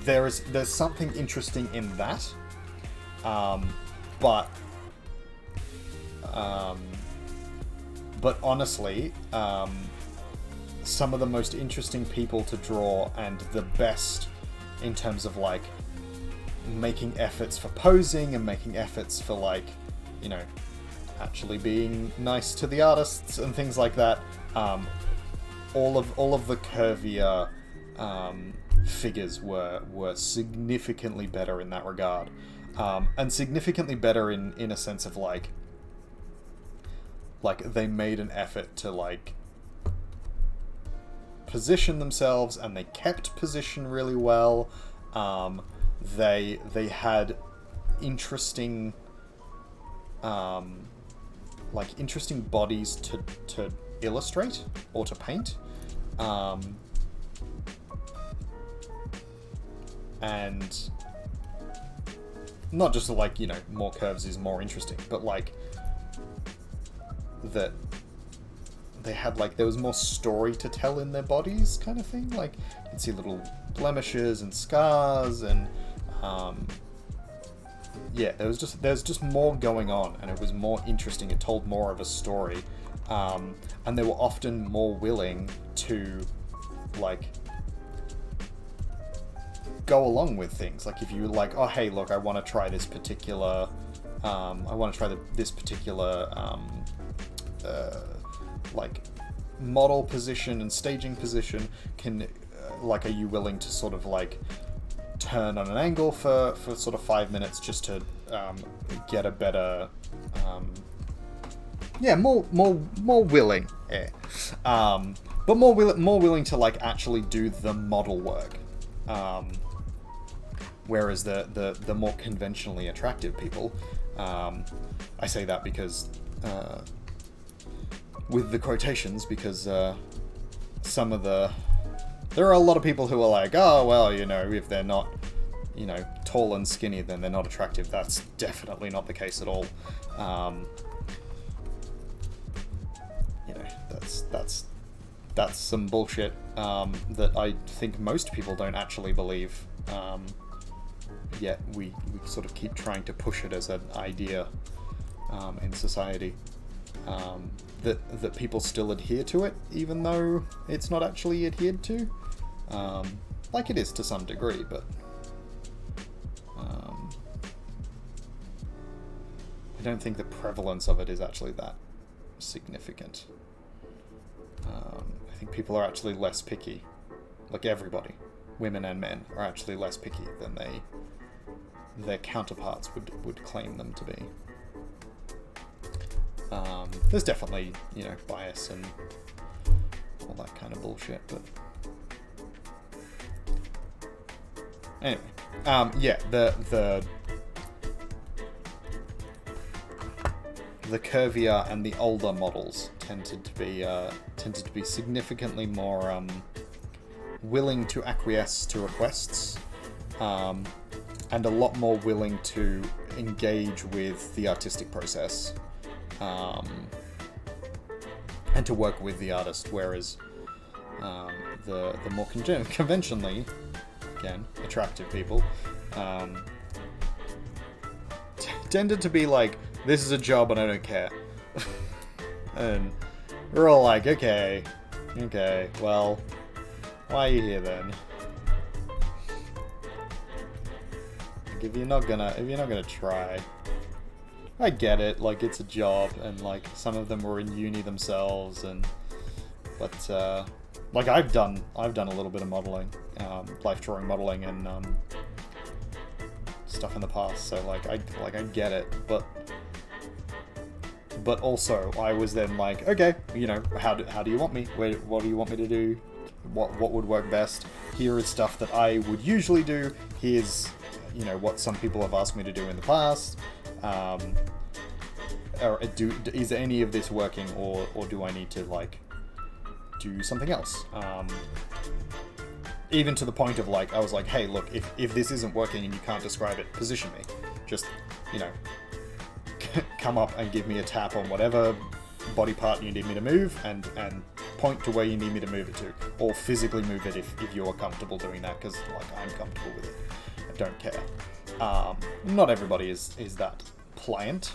there's something interesting in that. But honestly, some of the most interesting people to draw and the best in terms of like making efforts for posing and making efforts for like, you know, actually being nice to the artists and things like that. All of the curvier figures were significantly better in that regard, and significantly better in a sense of like they made an effort to like position themselves, and they kept position really well. They had interesting interesting bodies to illustrate or to paint, and not just like, you know, more curves is more interesting, but like that they had like, there was more story to tell in their bodies, kind of thing. Like you can see little blemishes and scars, and yeah, there's just more going on, and it was more interesting. It told more of a story, and they were often more willing to like go along with things. Like if you were like, oh hey, look, I want to try this particular, this particular like model position and staging position. Like, are you willing to sort of like turn on an angle for sort of 5 minutes just to get a better, more willing, but more willing to like actually do the model work. Whereas the more conventionally attractive people, I say that because with the quotations, because there are a lot of people who are like, oh well, you know, if they're not, you know, tall and skinny, then they're not attractive. That's definitely not the case at all. You know, that's some bullshit that I think most people don't actually believe. Yet we sort of keep trying to push it as an idea in society, that people still adhere to it, even though it's not actually adhered to. Like it is to some degree, but I don't think the prevalence of it is actually that significant. I think people are actually less picky. Like everybody, women and men, are actually less picky than their counterparts would claim them to be. There's definitely, you know, bias and all that kind of bullshit, but anyway, yeah, the curvier and the older models tended to be significantly more willing to acquiesce to requests, and a lot more willing to engage with the artistic process, and to work with the artist, whereas the more conventionally, again, attractive people tended to be like, this is a job and I don't care. And we're all like, okay, well, why are you here then? Like, if you're not gonna try, I get it, like, it's a job, and like some of them were in uni themselves, but like I've done a little bit of modeling, life drawing modeling and stuff in the past, so like I get it, but also I was then like, okay, you know, how do you want me? What do you want me to do? What would work best? Here is stuff that I would usually do. Here's, you know, what some people have asked me to do in the past. Or is any of this working, or do I need to like do something else? even to the point of like, I was like, hey, look, if this isn't working and you can't describe it, position me. Just, you know, come up and give me a tap on whatever body part you need me to move, and point to where you need me to move it to, or physically move it if you're comfortable doing that, because like I'm comfortable with it. I don't care. Not everybody is that pliant,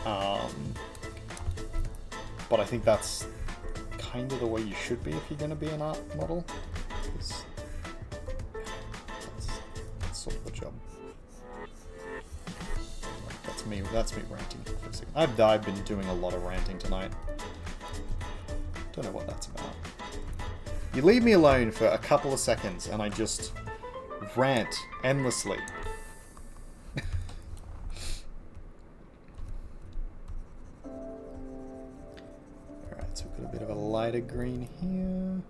but I think that's kind of the way you should be if you're going to be an art model. That's sort of the job. That's me ranting for a second. I've been doing a lot of ranting tonight. Don't know what that's about. You leave me alone for a couple of seconds and I just rant endlessly. Alright, so we've got a bit of a lighter green here.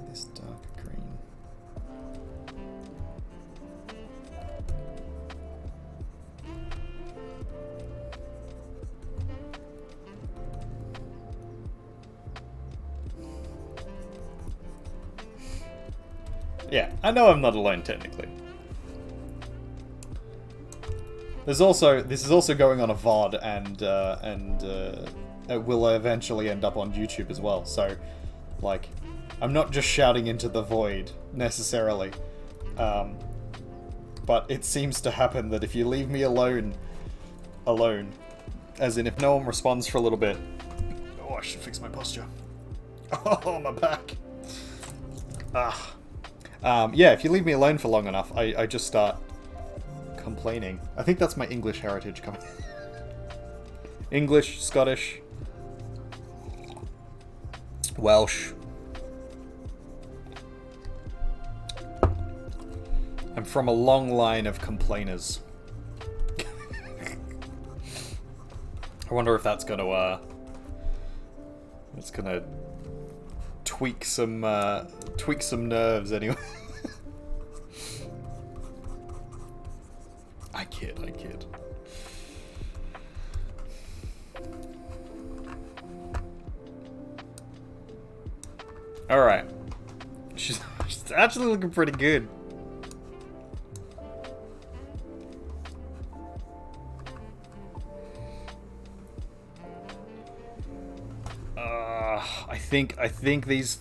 This darker green. Yeah, I know I'm not alone technically. This is also going on a VOD, and it will eventually end up on YouTube as well. So, like, I'm not just shouting into the void necessarily, but it seems to happen that if you leave me alone, as in if no one responds for a little bit. Oh, I should fix my posture. Oh, my back. Yeah, if you leave me alone for long enough, I just start complaining. I think that's my English heritage coming. English, Scottish, Welsh. I'm from a long line of complainers. I wonder if that's gonna it's gonna tweak some nerves anyway. I kid. Alright. She's actually looking pretty good. I think these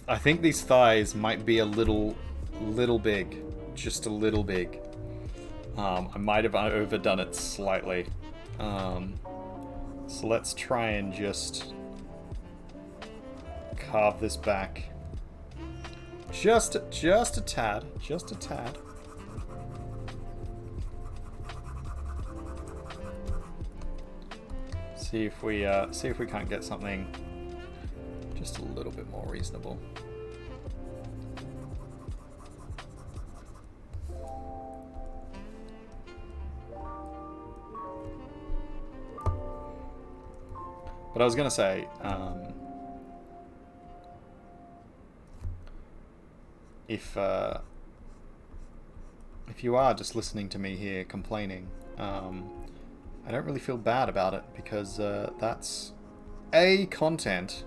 thighs might be a little big, just a little big. I might have overdone it slightly. So let's try and just carve this back just a tad. See if we can't get something just a little bit more reasonable. But I was gonna say, if you are just listening to me here complaining, I don't really feel bad about it, because that's A, content,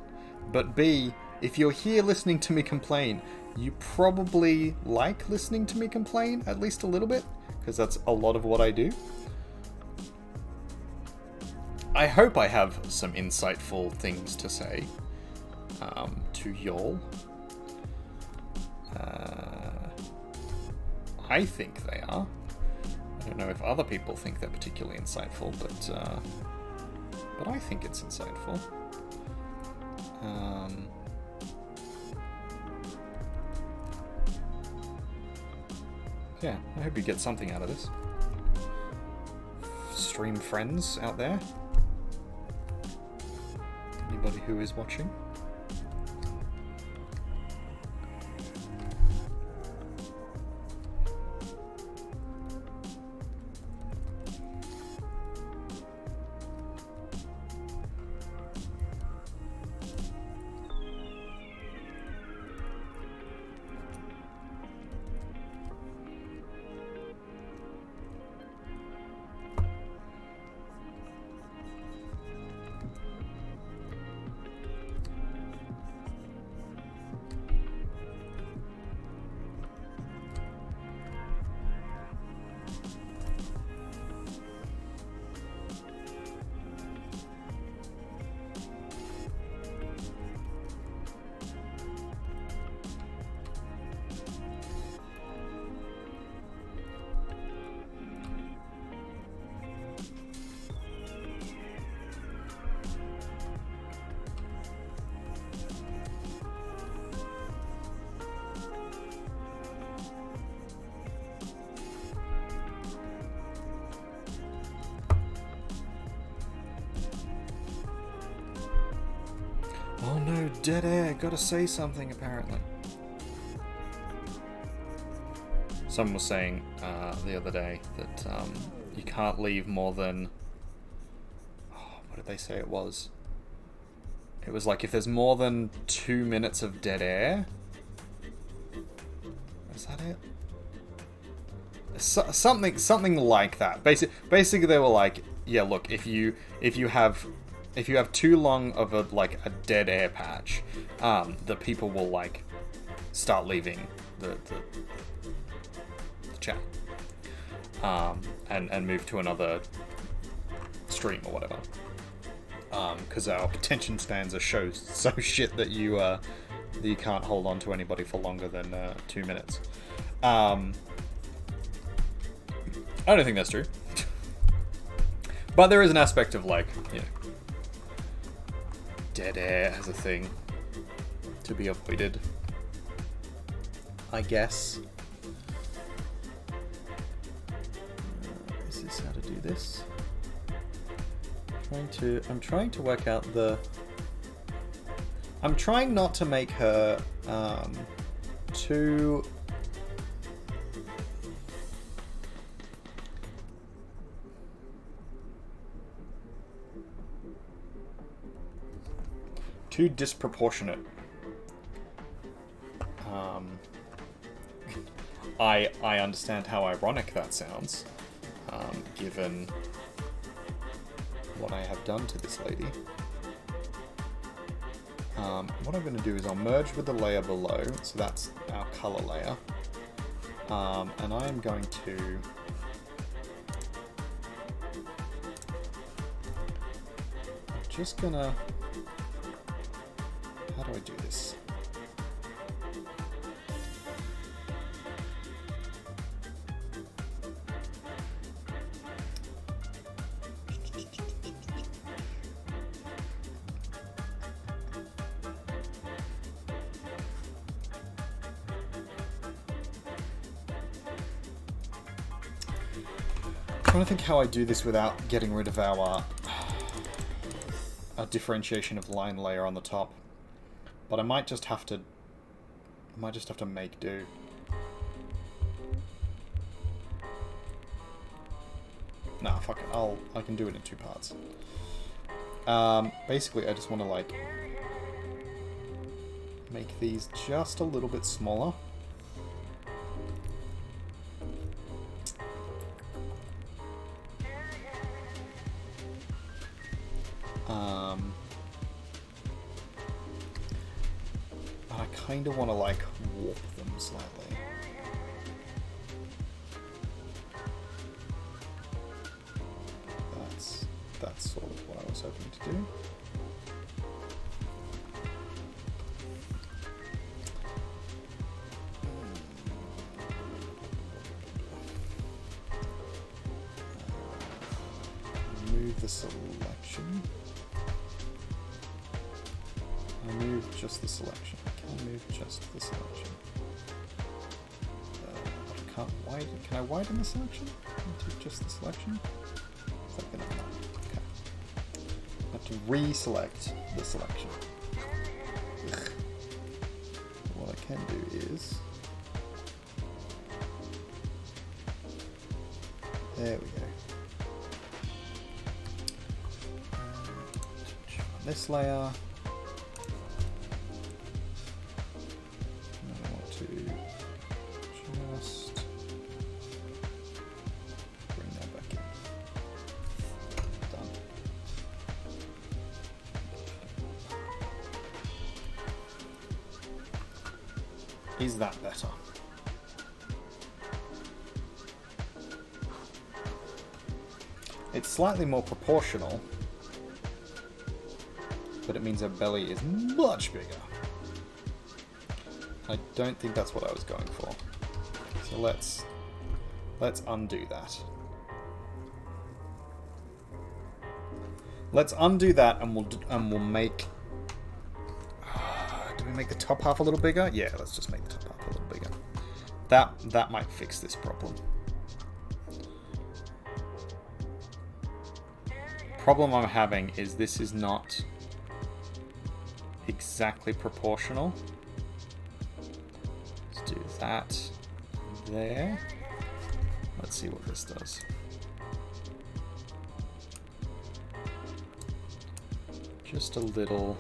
but B, if you're here listening to me complain, you probably like listening to me complain, at least a little bit, because that's a lot of what I do. I hope I have some insightful things to say to y'all. I think they are. I don't know if other people think they're particularly insightful, but I think it's insightful. Yeah, I hope you get something out of this. Stream friends out there. Anybody who is watching. no, dead air. Gotta say something, apparently. Someone was saying the other day that you can't leave more than... Oh, what did they say it was? It was like if there's more than 2 minutes of dead air... Is that it? Something like that. Basically, they were like, yeah, look, if you have too long of a dead air patch, the people will like start leaving the chat, and move to another stream or whatever. Because our attention spans are so shit that you can't hold on to anybody for longer than 2 minutes. I don't think that's true. But there is an aspect of, like, you know, dead air as a thing to be avoided, I guess. Is this how to do this? I'm trying to work out the... I'm trying not to make her too... too disproportionate. I understand how ironic that sounds, given what I have done to this lady. What I'm going to do is I'll merge with the layer below, so that's our color layer, and I am going to just gonna... How do I do this? I'm trying to think how I do this without getting rid of our differentiation of line layer on the top. But I might just have to make do. Nah, fuck it. I can do it in 2 parts. Basically, I just want to like make these just a little bit smaller. I kind of want to like warp them slightly. That's sort of what I was hoping to do. Move the selection. I move just the selection. Can I move just the selection? I can't widen. Can I widen the selection into just the selection? Is that gonna happen? Okay. I have to reselect the selection. Ugh. What I can do is... There we go. This layer. And I want to just bring that back in. Done. Is that better? It's slightly more proportional, but it means her belly is much bigger. I don't think that's what I was going for. So let's undo that. Let's undo that, and we'll make. Do we make the top half a little bigger? Yeah, let's just make the top half a little bigger. That might fix this problem. Problem I'm having is this is not exactly proportional. Let's do that there. Let's see what this does. Just a little.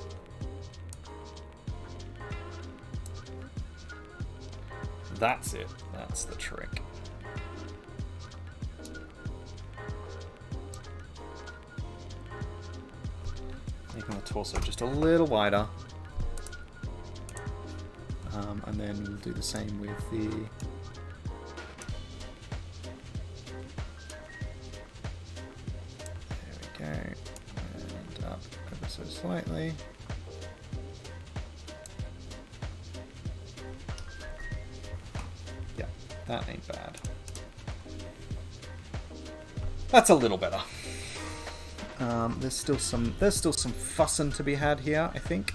That's it. That's the trick. Making the torso just a little wider. And then we'll do the same with the... There we go. And up ever so slightly. Yeah, that ain't bad. That's a little better. There's still some fussing to be had here, I think.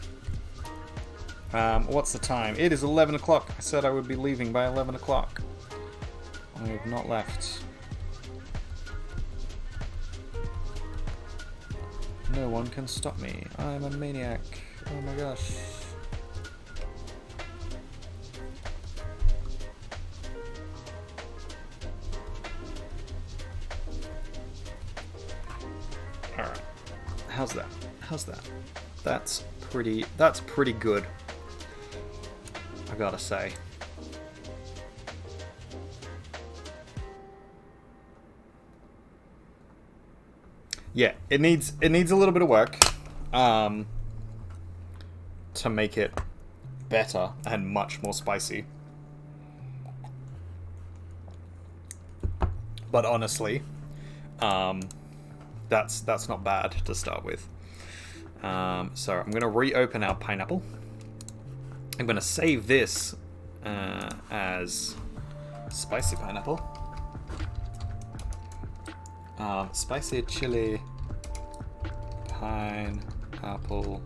What's the time? It is 11 o'clock. I said I would be leaving by 11 o'clock. I have not left. No one can stop me. I'm a maniac. Oh my gosh. Alright. How's that? How's that? That's pretty good. I gotta say. Yeah, it needs a little bit of work to make it better and much more spicy. But honestly, that's not bad to start with. So I'm gonna reopen our pineapple. I'm going to save this as spicy pineapple. Spicy chili pineapple.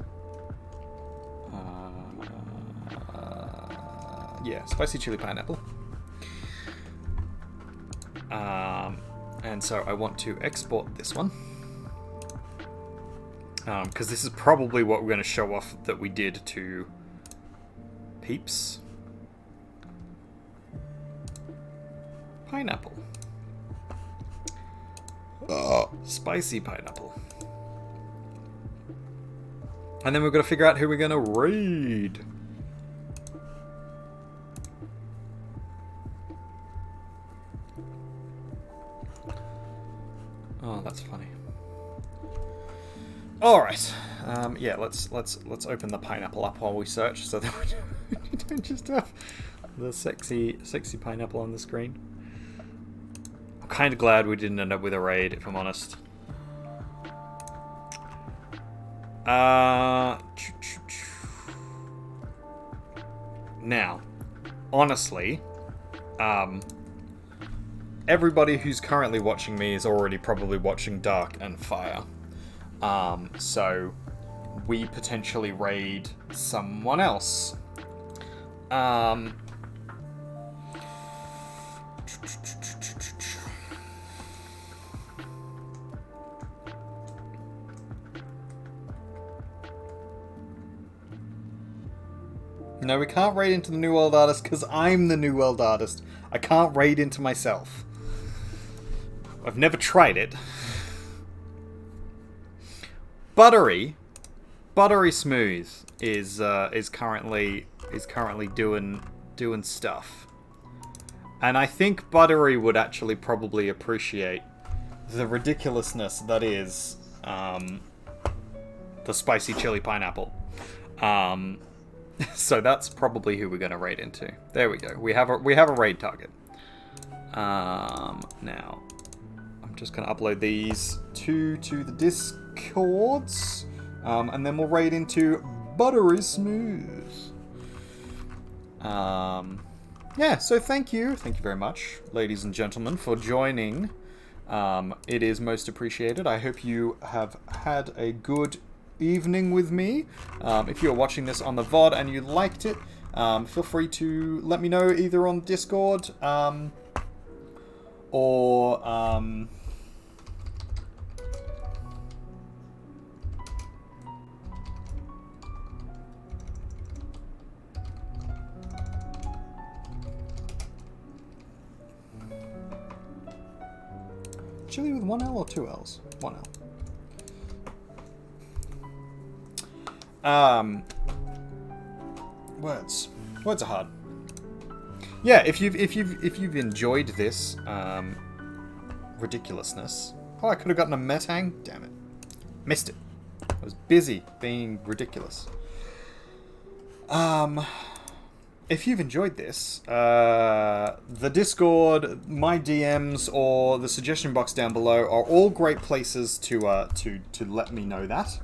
Yeah, spicy chili pineapple. And so I want to export this one. Because this is probably what we're going to show off that we did to Peeps. Pineapple. Spicy pineapple. And then we're going to figure out who we're going to raid. Oh, that's funny. All right. Yeah, let's open the pineapple up while we search, so that we don't just have the sexy pineapple on the screen. I'm kind of glad we didn't end up with a raid, if I'm honest. Now, honestly, everybody who's currently watching me is already probably watching Dark and Fire. So we potentially raid someone else. No, we can't raid into the New World Artist because I'm the New World Artist. I can't raid into myself. I've never tried it. Buttery Smooth is currently doing stuff, and I think Buttery would actually probably appreciate the ridiculousness that is the spicy chili pineapple. So that's probably who we're going to raid into. There we go. We have a raid target. Now I'm just going to upload these to the Discords, and then we'll raid into Buttery Smooth. Yeah, so thank you very much, ladies and gentlemen, for joining. It is most appreciated. I hope you have had a good evening with me. If you're watching this on the VOD and you liked it, feel free to let me know either on Discord or Chili with 1 L or 2 L's? 1 L. Words. Words are hard. Yeah, if you've enjoyed this ridiculousness. Oh, I could have gotten a Metang. Damn it, missed it. I was busy being ridiculous. If you've enjoyed this, the Discord, my DMs, or the suggestion box down below are all great places to let me know that,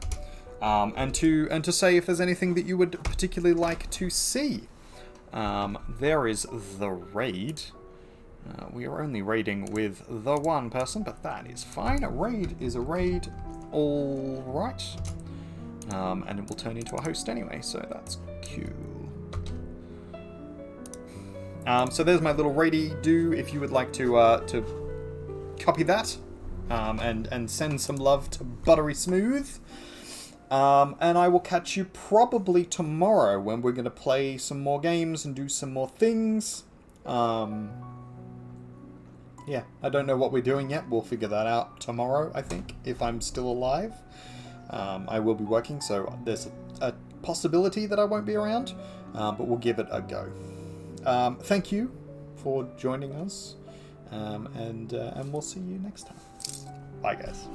and to say if there's anything that you would particularly like to see. There is the raid. We are only raiding with the one person, but that is fine. A raid is a raid, all right. And it will turn into a host anyway, so that's cool. So there's my little raidy do. If you would like to copy that and send some love to Buttery Smooth. And I will catch you probably tomorrow when we're going to play some more games and do some more things. Yeah, I don't know what we're doing yet. We'll figure that out tomorrow, I think, if I'm still alive. I will be working, so there's a possibility that I won't be around, but we'll give it a go. Thank you for joining us, and we'll see you next time. Bye, guys.